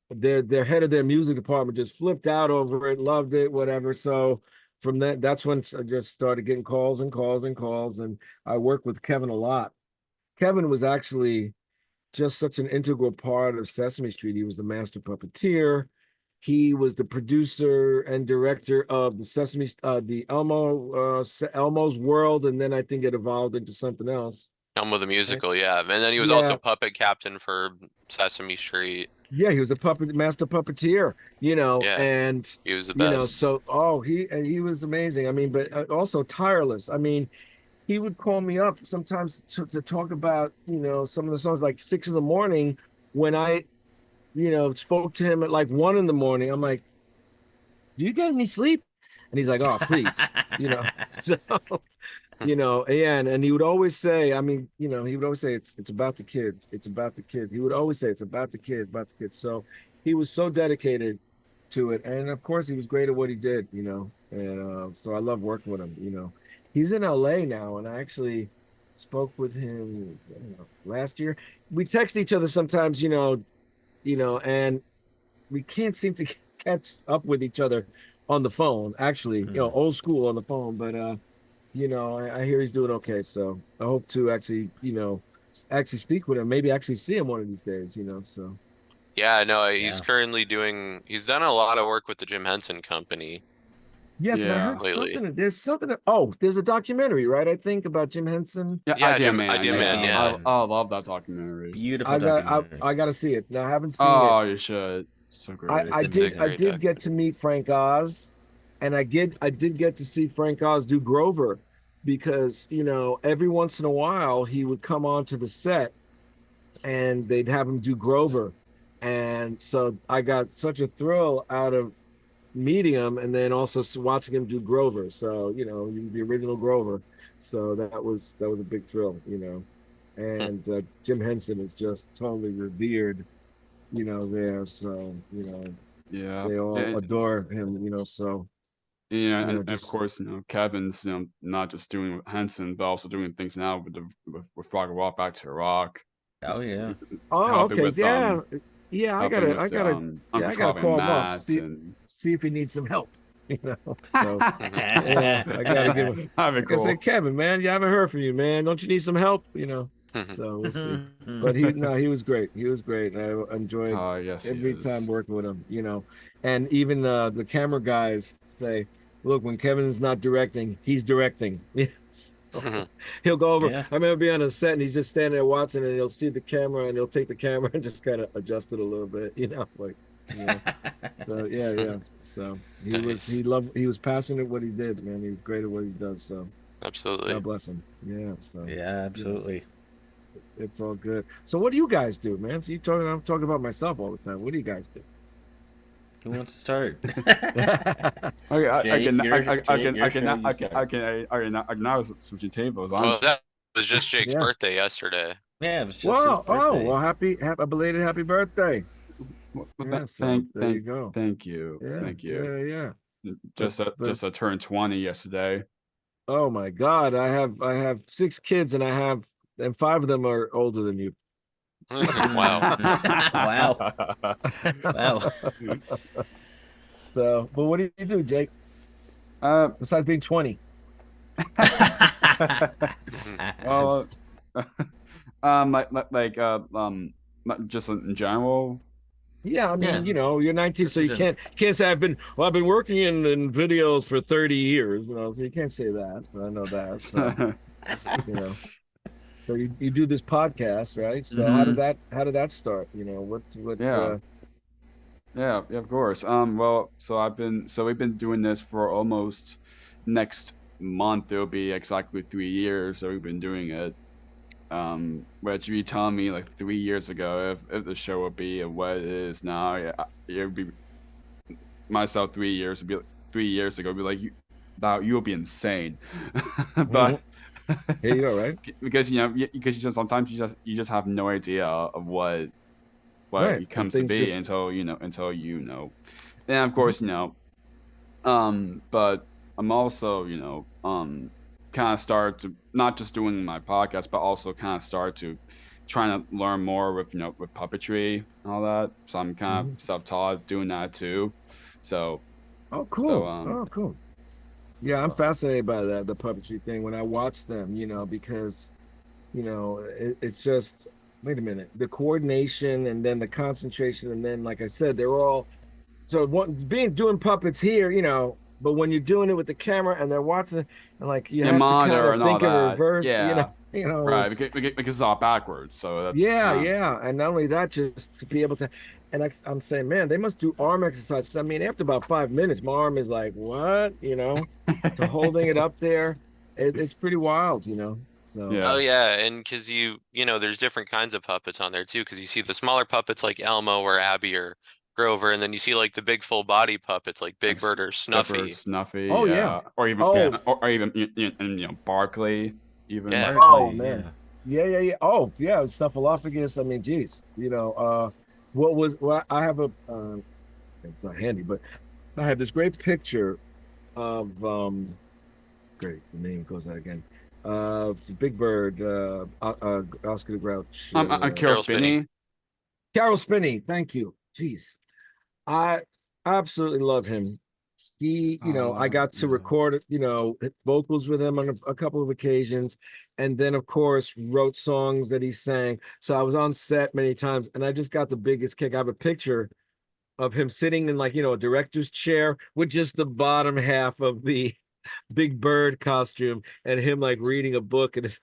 their head of their music department just flipped out over it, loved it, whatever. So from that's when I just started getting calls and calls and calls. And I worked with Kevin a lot. Kevin was actually just such an integral part of Sesame Street. He was the master puppeteer. He was the producer and director of the the Elmo's World, and then I think it evolved into something else. Elmo the Musical, yeah. And then he was Yeah. also puppet captain for Sesame Street. Yeah, he was the master puppeteer, Yeah, and he was the best. so he was amazing. I mean, but also tireless. I mean, he would call me up sometimes to talk about some of the songs like 6 a.m. when I spoke to him at like 1 a.m. I'm like, "Do you get any sleep?" And he's like, "Oh, please," So, yeah, and he would always say, he would always say, it's about the kids. It's about the kids. He would always say, "It's about the kids, about the kids." So he was so dedicated to it. And of course, he was great at what he did, and so I love working with him. He's in LA now, and I actually spoke with him last year. We text each other sometimes, and we can't seem to catch up with each other on the phone, actually, old school on the phone. But I hear he's doing okay. So I hope to actually speak with him, maybe actually see him one of these days, so. Yeah, no, he's Yeah. currently he's done a lot of work with the Jim Henson Company. Yes, and I Yeah. heard Lately. there's a documentary, right? I think about Jim Henson. Yeah, Yeah, Idea Jim- Man. Idea Man, yeah. I love that documentary. Beautiful I documentary. got to see it. Now I haven't seen Oh, it. you should. So great. I It's a did great get to meet Frank Oz, and I did get to see Frank Oz do Grover, because every once in a while he would come onto the set and they'd have him do Grover. And so I got such a thrill out of meeting him, and then also watching him do Grover. So the original Grover. So that was a big thrill, And Jim Henson is just totally revered, there. So Yeah. they all And, adore him, so yeah, and of just course, Kevin's not just doing with Henson, but also doing things now with Rock and Walk Back to Rock, Oh yeah. helping okay, with yeah, I helping gotta, with I gotta Uncontrollable call him up, Matt and see if he needs some help, So yeah, I gotta give him. that'd be Like I cool. said, Kevin, man, you haven't heard from you, man. Don't you need some help? So we'll see. But he was great. He was great. I enjoyed Yes, he every is. time working with him. And even the camera guys say, "Look, when Kevin's not directing, he's directing." He'll go over. Yeah. I remember being on a set and he's just standing there watching, and he'll see the camera and he'll take the camera and just kind of adjust it a little bit, So yeah. So he was passionate at what he did, man. He was great at what he does. So Absolutely. God bless him. Yeah. So Yeah, absolutely. it's all good. So what do you guys do, man? So I'm talking about myself all the time. What do you guys do? Who wants to start? Okay, Jake, I can now switch tables. Well, that was just Jake's Yeah. birthday yesterday. Yeah, it was just Wow. his birthday. Oh, well, happy belated happy birthday. Well, Yeah, so there you go. Thank you. Yeah. Thank you. Yeah. Just I turned 20 yesterday. Oh my God. I have 6 kids and 5 of them are older than you. Wow. Wow. Wow. So, but what do you do, Jake? Besides being 20? Well, just in general. Yeah, I mean, Yeah. you're 19, so you can't say I've been working in videos for 30 years, so you can't say that. I know that. So, So you do this podcast, right? So how did that start? Yeah, of course. Well, so we've been doing this for almost next month. It'll be exactly 3 years. So we've been doing it. Which you tell me like 3 years ago if the show would be what it is now, it would be myself 3 years would be 3 years ago. It'd be like you'll be insane, but. Here you go, right? Because sometimes you just have no idea of what Right. it comes to be until you know, and of course but I'm also kind of start to not just doing my podcast, but also kind of start to trying to learn more with with puppetry and all that. So I'm kind of self-taught doing that too. So oh cool. Cool. Yeah, I'm fascinated by the puppetry thing when I watch them, because it's just, wait a minute, the coordination and then the concentration, and then like I said, they're all doing puppets here, but when you're doing it with the camera and they're watching it, and like you have to kind of think in reverse, right, because it's all backwards, so that's yeah, and not only that, just to be able to. And I'm saying, man, they must do arm exercises. I mean, after about 5 minutes, my arm is like, what? To holding it up there, it's pretty wild, So Oh yeah, and because there's different kinds of puppets on there too. Because you see the smaller puppets like Elmo or Abby or Grover, and then you see like the big full body puppets like Big Bird or Snuffy. Oh yeah, or even Barkley, even. Yeah. Oh man, yeah. Oh yeah, Snuffleupagus. I mean, geez, I have it's not handy, but I have this great picture of great, the name goes out again, Big Bird, Oscar the Grouch, Carol Spinney. Carol Spinney, thank you. Jeez, I absolutely love him. He, I got to record, vocals with him on a couple of occasions, and then of course wrote songs that he sang. So I was on set many times, and I just got the biggest kick. I have a picture of him sitting in a director's chair with just the bottom half of the Big Bird costume, and him like reading a book, and it's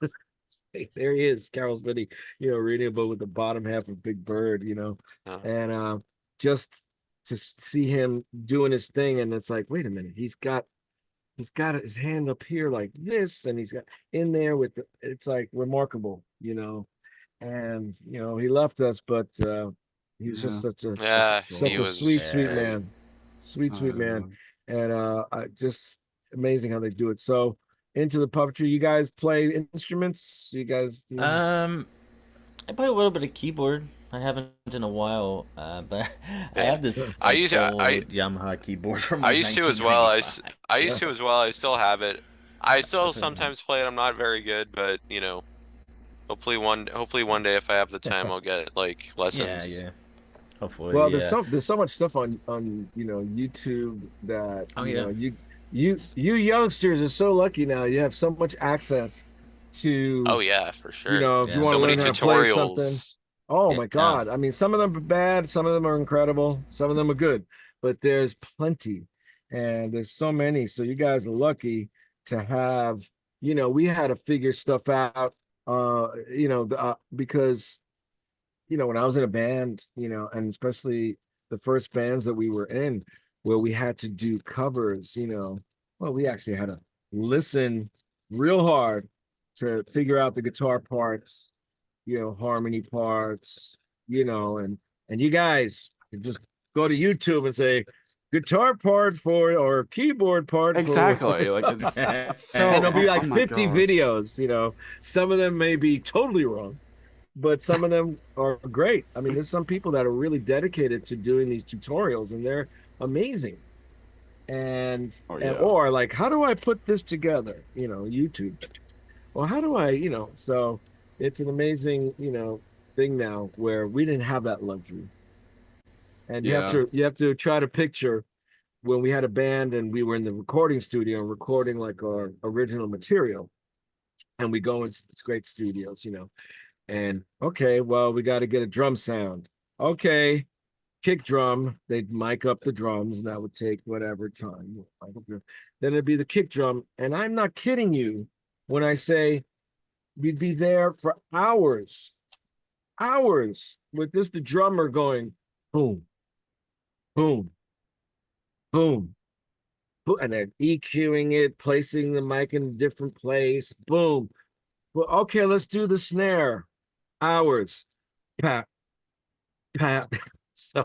there he is, Carol Spinney, reading a book with the bottom half of Big Bird, and just to see him doing his thing, and it's like, wait a minute, he's got his hand up here like this, and he's got in there with it's like remarkable, and he left us, but he was just such a sweet man, sweet man, and just amazing how they do it. So into the puppetry, you guys play instruments? You guys? I play a little bit of keyboard. I haven't in a while, but I Yeah. have this I like use old I Yamaha keyboard from I like used to as well. 1995. I used to as well. I still have it. I still That's a- sometimes play it. I'm not very good, but hopefully one day if I have the time, I'll get like yeah, lessons. yeah. Hopefully, Well, yeah. there's so much stuff on YouTube that Oh yeah. you youngsters are so lucky now. You have so much access Oh to, yeah, for sure. if you Yeah. want So to many learn how to play something. tutorials. Oh Yeah. my God. I mean, some of them are bad, some of them are incredible, some of them are good, but there's plenty and there's so many. So you guys are lucky to have, we had to figure stuff out, because when I was in a band, and especially the first bands that we were in, where we had to do covers, well, we actually had to listen real hard to figure out the guitar parts, harmony parts, and you guys could just go to YouTube and say guitar part for or keyboard part for Exactly. Like it's so. and there'll be like oh my 50 gosh. videos, some of them may be totally wrong, but some of them are great. I mean, there's some people that are really dedicated to doing these tutorials and they're amazing. And, Oh, and yeah. or like, how do I put this together? YouTube. Well, how do I, so it's an amazing, thing now where we didn't have that luxury. And Yeah. you have to try to picture when we had a band and we were in the recording studio recording like our original material. And we go into these great studios, and okay, well, we got to get a drum sound. Okay, kick drum. They'd mic up the drums, and that would take whatever time. Then it'd be the kick drum. And I'm not kidding you when I say we'd be there for hours with the drummer going boom, boom, boom, boom, and then EQing it, placing the mic in a different place, boom. Well, okay, let's do the snare. Hours. Pat, pat. So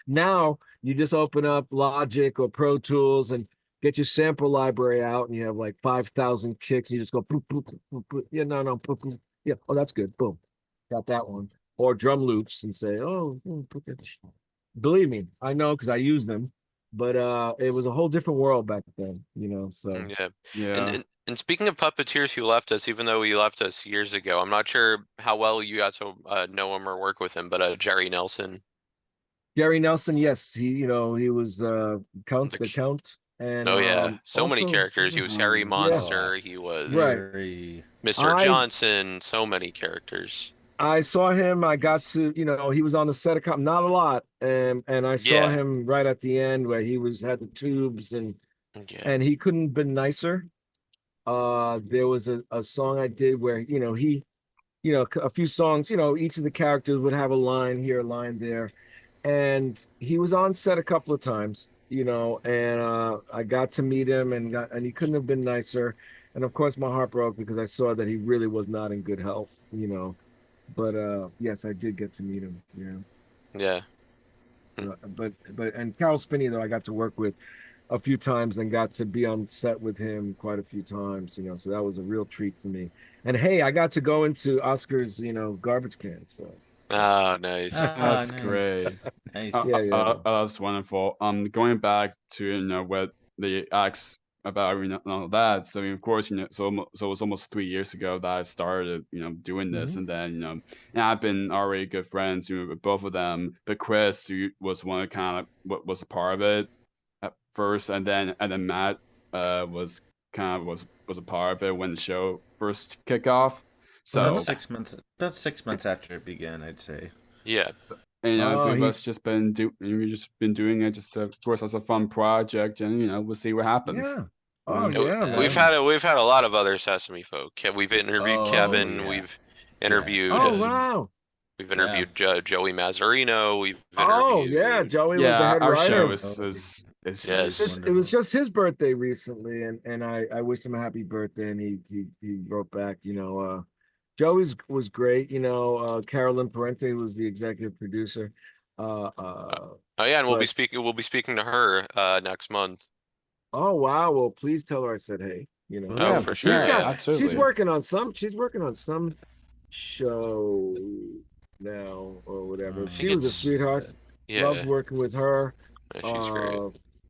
now you just open up Logic or Pro Tools and get your sample library out, and you have like 5,000 kicks. And you just go, boop, boop, boop, boop. Yeah, no, boop, boop. Yeah, oh, that's good. Boom, got that one. Or drum loops and say, oh, put that. Believe me, I know because I use them. But it was a whole different world back then, So Yeah. Yeah. And speaking of puppeteers who left us, even though he left us years ago, I'm not sure how well you got to know him or work with him, but Jerry Nelson. Gary Nelson, yes, he was The the Count, and Oh yeah, so many also characters. He was Harry yeah, Monster. He was right. Very. Mr. I Johnson. So many characters. I saw him. I got to, he was on the set of not a lot, and I saw Yeah. him right at the end where he had the tubes Yeah. and he couldn't have been nicer. There was a song I did where he, a few songs, each of the characters would have a line here, a line there, and he was on set a couple of times, and I got to meet him and he couldn't have been nicer, and of course my heart broke because I saw that he really was not in good health, but yes, I did get to meet him, Yeah. but and Carol Spinney though I got to work with a few times and got to be on set with him quite a few times, so that was a real treat for me. And hey, I got to go into Oscar's, garbage can. So Oh, nice. That's nice. great. Nice. yeah. That's wonderful. Going back to what they asked about all that. So of course so it was almost 3 years ago that I started doing this, and then and I've been already good friends with both of them. But Chris, who was one of what was a part of it at first, and then Matt was a part of it when the show first kicked off. So About 6 months. About 6 months after it began, I'd say. Yeah. and Oh, we've just been doing it just of course as a fun project, and we'll see what happens. Yeah. Oh Mm. yeah, We've man. had a lot of other Sesame folk. We've interviewed Oh, Kevin. yeah. We've interviewed. Oh wow. We've interviewed Joey Mazzarino. We've Oh interviewed. yeah, Joey was the Yeah, head our writer. show is Yes. just It was just his birthday recently, and I wished him a happy birthday, and he wrote back, Joey was great, Carolyn Parente was the executive producer. Oh yeah, and we'll be but- speaking to her next month. Oh wow, well please tell her I said hey, Oh, for sure, She's yeah, absolutely. she's working on some show. now or whatever. I She think was a it's sweetheart. Loved yeah, working with her. yeah, she's great.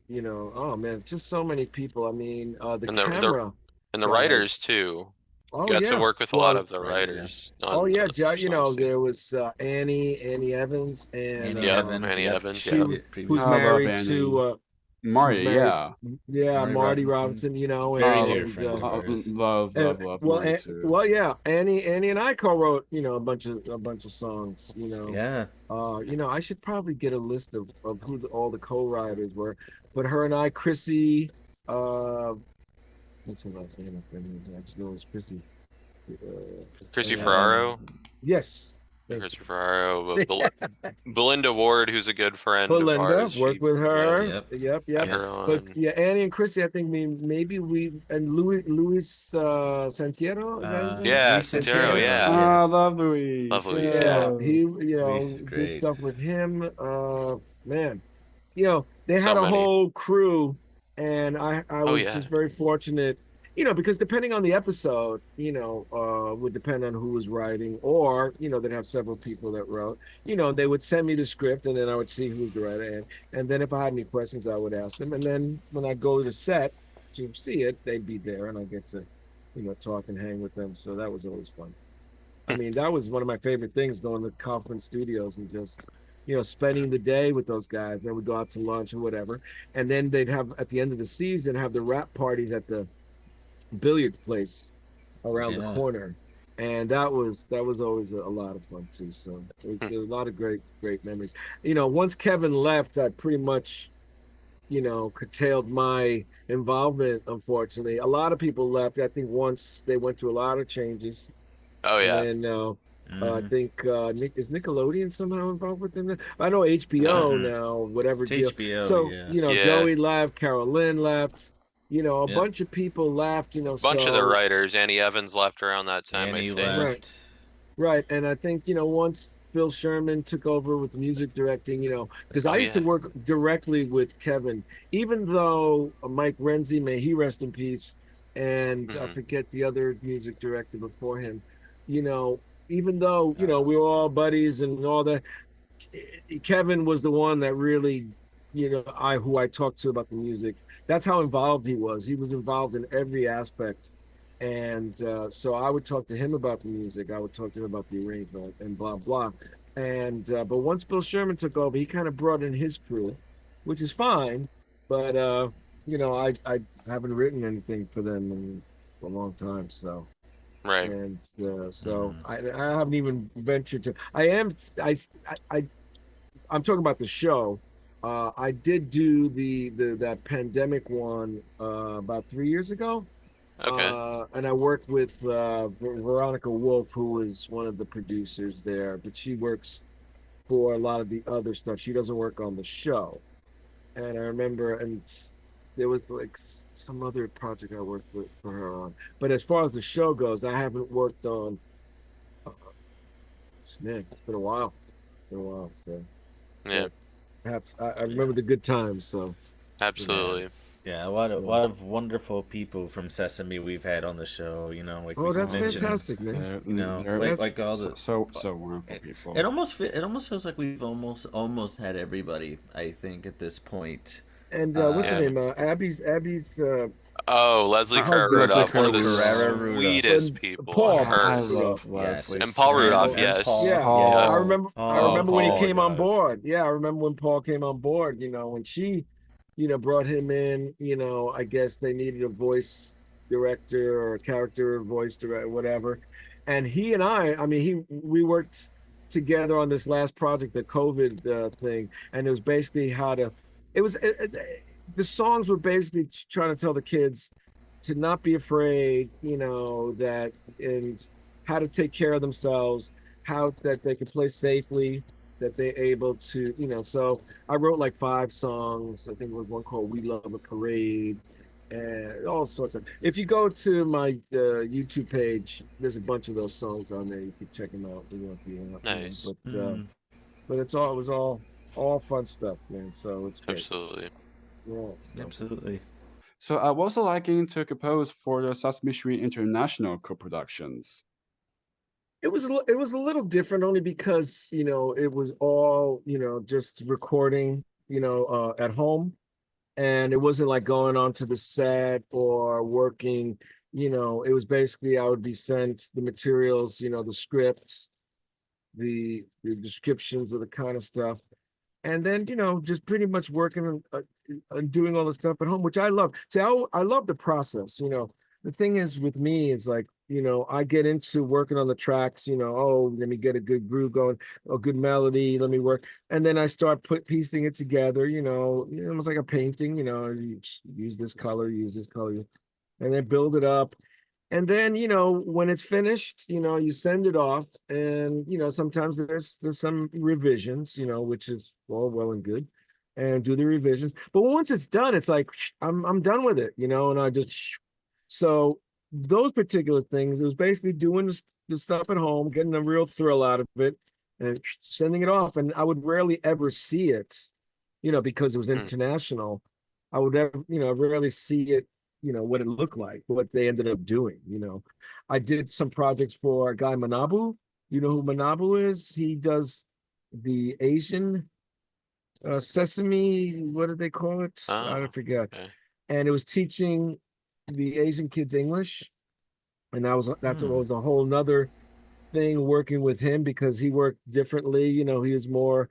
You know, oh man, just so many people. I mean, the And camera the writers guys. too. Oh You got to yeah. work with a lot Well, of the Writers, yeah. writers oh on yeah, the you songs know, too. there was Annie Evans, and Annie Yep, Evans, Annie yep. Evans, she yep. who's love married Annie. to she's Marty, married, yeah. yeah, Marty Marty Robinson. Robinson, you know, Very Uh, dear and friend of ours. love well, Marty too. well, yeah, Annie and I co-wrote, you know, a bunch of songs, you know. Yeah. You know, I should probably get a list of who all the co-writers were, but her and I, Chrissy, what's her last name? I just know it's Chrissy. Chrissy Uh, Ferraro. Yes. Chrissy Ferraro. See? Belinda Ward, who's a good friend of Belinda ours. worked with her. Yep. Yep. Had her But on. yeah, Annie and Chrissy, I think maybe we and Luis Santiago. Is that his name? Yeah, Luis Santiago, yeah. I Yes. love Luis. Love Luis, Yeah, yeah. he Luis is did great. stuff with him. Man, they So had a many. whole crew, and I Oh, was yeah. just very fortunate. Because depending on the episode, would depend on who was writing, or they'd have several people that wrote. They would send me the script, and then I would see who's the writer, and then if I had any questions, I would ask them, and then when I go to the set to see it, they'd be there, and I get to, talk and hang with them. So that was always fun. I mean, that was one of my favorite things, going to Kaufman Studios and just, spending the day with those guys. Then we'd go out to lunch or whatever, and then they'd have at the end of the season have the wrap parties at the billiard place around the corner, and that was always a lot of fun too. So there's a lot of great memories. Once Kevin left, I pretty much curtailed my involvement. Unfortunately, a lot of people left. I think once they went through a lot of changes. Oh yeah. And I think is Nickelodeon somehow involved with them? I know HBO now, whatever It's deal. HBO, So yeah. Joey left, Carol Lynn left. A bunch of people left. Bunch of the writers. Annie Evans left around that time, Annie I think. left. Right. And I think once Bill Sherman took over with music directing, because I used to work directly with Kevin, even though Mike Renzi, may he rest in peace, and I forget the other music director before him, even though we were all buddies and all that, Kevin was the one that really, who I talked to about the music. That's how involved he was. He was involved in every aspect. And so I would talk to him about the music. I would talk to him about the arrangement and blah, blah. And but once Bill Sherman took over, he kind of brought in his crew, which is fine. But, I haven't written anything for them in a long time. So. Right. And so I haven't even ventured to. I'm talking about the show. I did do that pandemic one about 3 years ago. Okay. And I worked with Veronica Wolf, who is one of the producers there, but she works for a lot of the other stuff. She doesn't work on the show. And I remember, and there was like some other project I worked for her on. But as far as the show goes, I haven't worked on. Man, it's been a while. So Yeah. I remember the good times. So Absolutely. Yeah, a lot of wonderful people from Sesame we've had on the show. Like we that's mentioned, fantastic, man. Like all the so wonderful people. It almost feels like we've almost had everybody. I think at this point. And what's her name? Abby's. Leslie Carrera Rudolph, one of the Carrera sweetest Rudolph. people. Paul. I Her. love Yes. Leslie. And Paul Rudolph, And yes. Paul. Yeah, Paul. I remember. I remember when he Paul, came on yes. board. Yeah, I remember when Paul came on board. When she, brought him in. I guess they needed a voice director or a character voice director, whatever. And he and I mean, we worked together on this last project, the COVID thing, and it was basically the songs were basically trying to tell the kids to not be afraid, that, and how to take care of themselves, how that they can play safely, that they're able to, so I wrote like 5 songs. I think there was one called We Love a Parade, and all sorts of. If you go to my YouTube page, there's a bunch of those songs on there. You can check them out. Nice. But it was all fun stuff, man. So it's great. Absolutely. Yeah. Absolutely. So what was it like to compose for the Sesame Street International co-productions? it was a little different only because, it was all, just recording, at home. And it wasn't like going onto the set or working, it was basically I would be sent the materials, the scripts, the descriptions of the kind of stuff. And then, just pretty much working and doing all the stuff at home, which I love. See, I love the process. The thing is with me is like, I get into working on the tracks, oh, let me get a good groove going, a good melody, let me work. And then I start piecing it together, almost like a painting, you use this color, and then build it up. And then, when it's finished, you send it off, and sometimes there's some revisions, which is all well and good, and do the revisions. But once it's done, it's like I'm done with it, and I just so those particular things, it was basically doing the stuff at home, getting a real thrill out of it, and sending it off. And I would rarely ever see it, because it was international. I would ever, rarely see it, what it looked like, what they ended up doing. I did some projects for a guy, Manabu. You know who Manabu is? He does the Asian Sesame, what do they call it? I forget. Okay. And it was teaching the Asian kids English. And that's what was a whole nother thing working with him, because he worked differently. He was more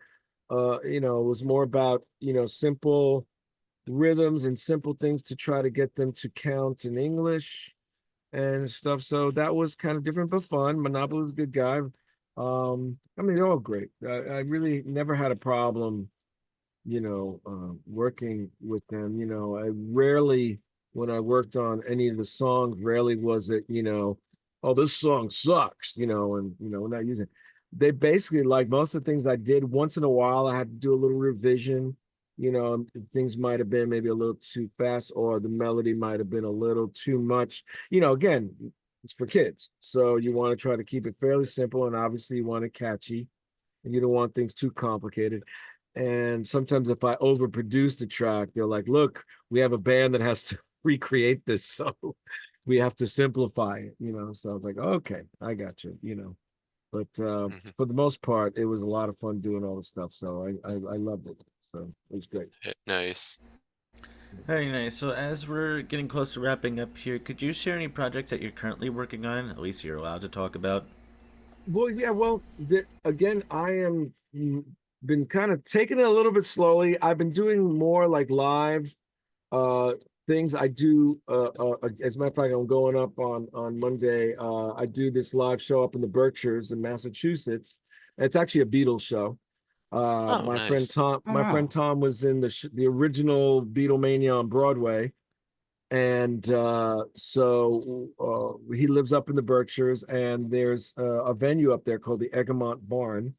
it was more about, simple rhythms and simple things to try to get them to count in English and stuff. So that was kind of different but fun. Manabu was a good guy. I mean, they're all great. I really never had a problem, working with them. I rarely, when I worked on any of the songs, rarely was it, oh, this song sucks, and we're not using it. They basically, like most of the things I did, once in a while I had to do a little revision. Things might have been maybe a little too fast, or the melody might have been a little too much. Again, it's for kids, so you want to try to keep it fairly simple, and obviously you want it catchy, and you don't want things too complicated. And sometimes if I overproduce the track, they're like, look, we have a band that has to recreate this, so we have to simplify it, so I was like, okay, I got you. But for the most part, it was a lot of fun doing all the stuff. So I loved it. So it was great. Nice. Very nice. So as we're getting close to wrapping up here, could you share any projects that you're currently working on? At least you're allowed to talk about. Well, yeah. Well, again, I am been kind of taking it a little bit slowly. I've been doing more like live things. I do as a matter of fact, I'm going up on Monday. I do this live show up in the Berkshires in Massachusetts. It's actually a Beatles show. My nice. friend Tom, Oh, my wow. friend Tom was in the original Beatlemania on Broadway, and so he lives up in the Berkshires, and there's a venue up there called the Egmont Barn,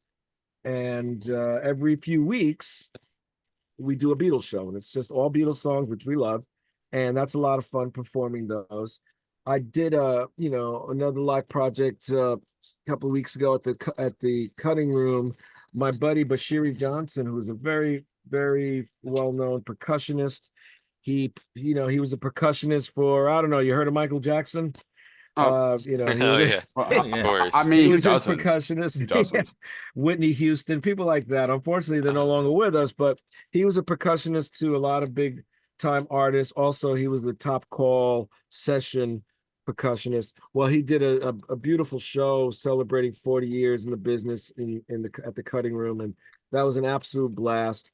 and every few weeks we do a Beatles show, and it's just all Beatles songs, which we love, and that's a lot of fun performing those. I did another live project a couple of weeks ago at the cutting room. My buddy Bashiri Johnson, who is a very, very well-known percussionist. He was a percussionist for, I don't know, you heard of Michael Jackson? Oh, He Oh was, yeah. well, Oh, yeah. course. I he mean, who was his doesn't? percussionist. Who doesn't? Whitney Houston, people like that. Unfortunately, they're no longer with us, but he was a percussionist to a lot of big time artists. Also, he was the Top Call session percussionist. Well, he did a beautiful show celebrating 40 years in the business at the cutting room, and that was an absolute blast.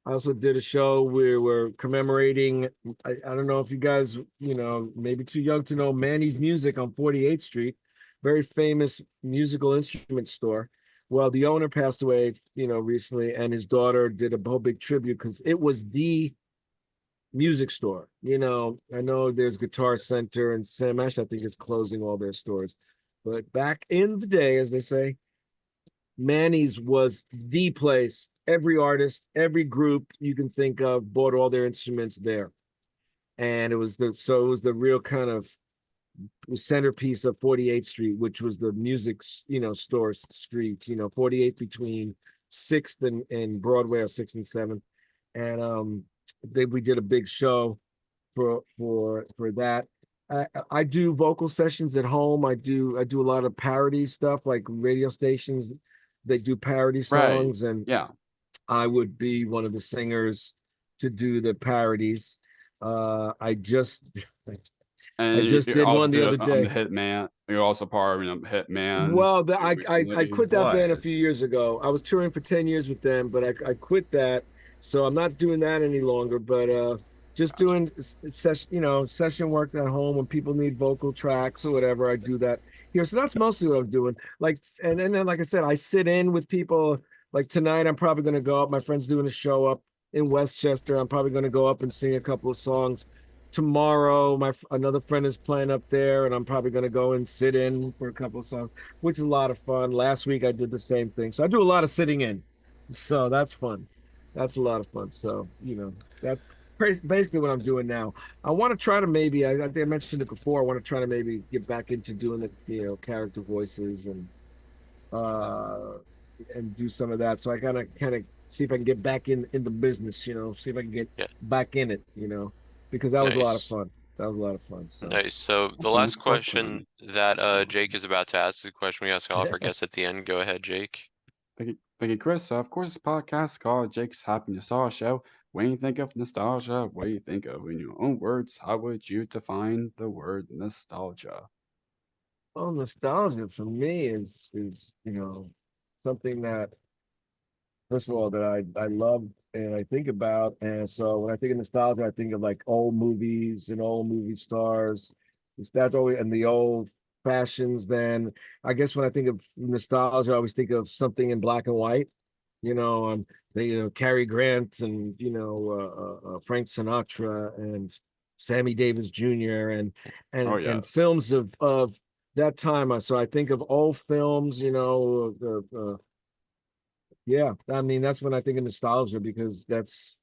I also did a show where we're commemorating, I don't know if you guys, maybe too young to know Manny's Music on 48th Street, very famous musical instrument store. Well, the owner passed away, recently, and his daughter did a whole big tribute because it was the music store. I know there's Guitar Center and Sam Ash, I think, is closing all their stores. But back in the day, as they say, Manny's was the place. Every artist, every group you can think of bought all their instruments there. And it was the real kind of centerpiece of 48th Street, which was the music, store street, 48th between 6th and Broadway, or 6th and 7th. And we did a big show for that. I do vocal sessions at home. I do a lot of parody stuff, like radio stations. They do parody Right. songs, and Yeah. I would be one of the singers to do the parodies. I just And just you did also one the do other it on the day. Hitman. You're also part of Hitman. Well, too, I recently. quit that band a few Was. years ago. I was touring for 10 years with them, but I quit that. So I'm not doing that any longer, but just Gotcha. doing session work at home when people need vocal tracks or whatever. I do that here. So that's mostly what I'm doing. Like, and then like I said, I sit in with people. Like tonight, I'm probably going to go up. My friend's doing a show up in Westchester. I'm probably going to go up and sing a couple of songs. Tomorrow, another friend is playing up there, and I'm probably going to go and sit in for a couple of songs, which is a lot of fun. Last week I did the same thing, so I do a lot of sitting in, so that's fun. That's a lot of fun. So that's basically what I'm doing now. I want to try to maybe I think I mentioned it before. I want to try to maybe get back into doing the character voices uh and do some of that. So I kind of see if I can get back in the business. See if I can get Yeah. back in it. Because that was a lot of Nice. fun. That was a lot of fun. So Nice. So the Awesome. last Excellent. question that Jake is about to ask is a question we ask all of our guests at the end. Go ahead, Jake. Thank you, Chris. So, of course, this podcast called Jake's Happy Nostalgia Show. When you think of nostalgia, what do you think of? In your own words, how would you define the word nostalgia? well, nostalgia for me is something that, first of all, that I love and I think about. And so when I think of nostalgia, I think of like old movies and old movie stars. That's always, and the old fashions. Then I guess when I think of nostalgia, I always think of something in black and white. Cary Grant and Frank Sinatra and Sammy Davis Jr. and Oh, and yes. films of that time. So I think of old films. Yeah, I mean that's when I think of nostalgia, because that's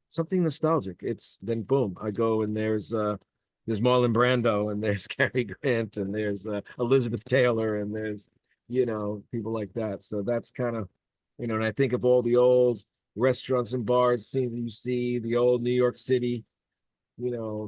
something nostalgic. It's then boom, I go and there's Marlon Brando and there's Cary Grant and there's Elizabeth Taylor and there's people like that. So that's kind of and I think of all the old restaurants and bars, scenes that you see, the old New York City.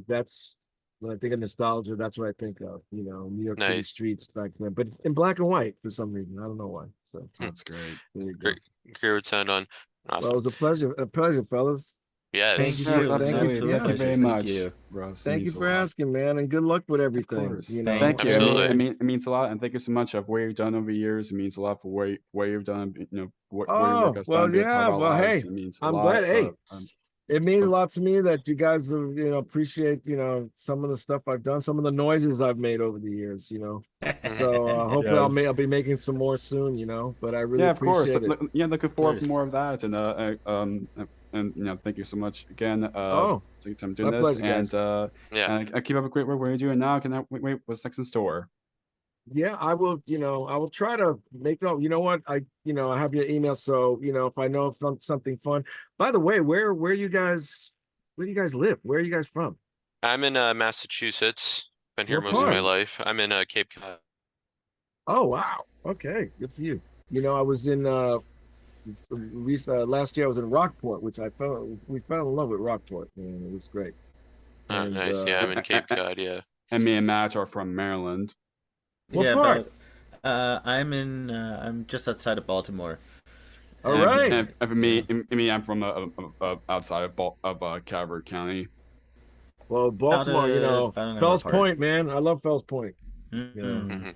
That's when I think of nostalgia. That's what I think of. New York City Nice. streets back then, but in black and white for some reason. I don't know why. So That's great. there you go. Great would sound on. Well, Awesome. it was a pleasure, fellas. Yes. Thank you. Yes, Thank you. absolutely. Thank you. Thank you very Thank much, you. Russ. It Thank you means a for lot. asking, man, and good luck with Of everything. course. You know, Thank Thank you. Absolutely. It means a lot, and thank you so much of what you've done over the years. It means a lot for what you've done. What your work Oh, has well, done to be a part yeah. of our Well, lives. hey, It means a I'm lot. glad. Hey, So, it means a but- lot to me that you guys appreciate some of the stuff I've done, some of the noises I've made over the years. So hopefully Yes. I'll be making some more soon. But I really Yeah, of course. appreciate it. Looking forward to course. more of that, and thank you so much again. Oh, taking time doing my this, pleasure, guys. Yeah. and keep up a great work. What you're doing now. Can I wait? What's next in store? Yeah, I will. I will try to make it. You know what? I have your email, so if I know of something fun. By the way, where do you guys live? Where are you guys from? I'm in Massachusetts. Been here What most of my part? life. I'm in Cape Cod. Oh wow. Okay, good for you. I was in last year. I was in Rockport, which we fell in love with Rockport. Man, it was great. Oh, And nice. Yeah, I'm in Cape Cod. Yeah. And me and Matt are from Maryland. What Yeah, part? I'm just outside of Baltimore. All And- right. And for me, I'm from outside of Calvert County. Well, Baltimore, about an hour Fells apart. Point, man. I love Fells Point. Mhm. Mhm.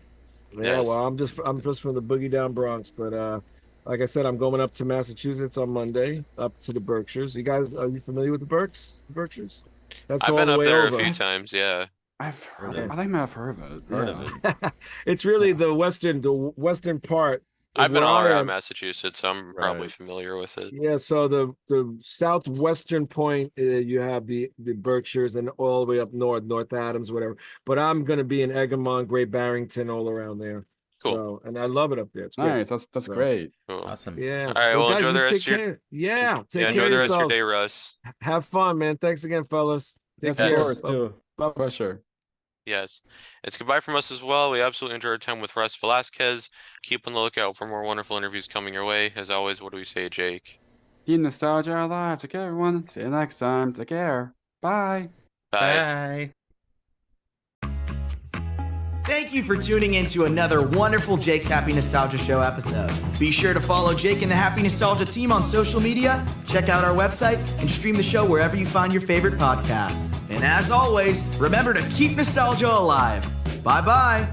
Yeah, Yes. well, I'm just from the boogie down Bronx, but like I said, I'm going up to Massachusetts on Monday, up to the Berkshires. You guys, are you familiar with the Berkshires? That's I've all been the up way there over. a few times. Yeah. I've heard. Yeah. I think I've heard of it. Heard yeah. of it. It's really the western part. of I've been where all I around am. Massachusetts, so I'm probably Right. familiar with it. Yeah, so the southwestern point, you have the Berkshires, and all the way up North Adams, whatever. But I'm going to be in Egremont, Great Barrington, all around there. Cool. So, and I love it up there. It's great. Nice. That's So, great. Cool. Awesome. Yeah. All right, well, guys, enjoy the you rest take of your- care. Yeah, take Yeah, care enjoy of the rest of your yourselves. day, Russ. Have fun, man. Thanks again, fellas. Take Yes, of care. course. Bye. Pleasure. Yes. It's goodbye from us as well. We absolutely enjoyed our time with Russ Velazquez. Keep on the lookout for more wonderful interviews coming your way. As always, what do we say, Jake? Keep nostalgia alive. Take care, everyone. See you next time. Take care. Bye. Bye. Bye. Thank you for tuning in to another wonderful Jake's Happy Nostalgia Show episode. Be sure to follow Jake and the Happy Nostalgia team on social media, check out our website, and stream the show wherever you find your favorite podcasts. And as always, remember to keep nostalgia alive. Bye-bye.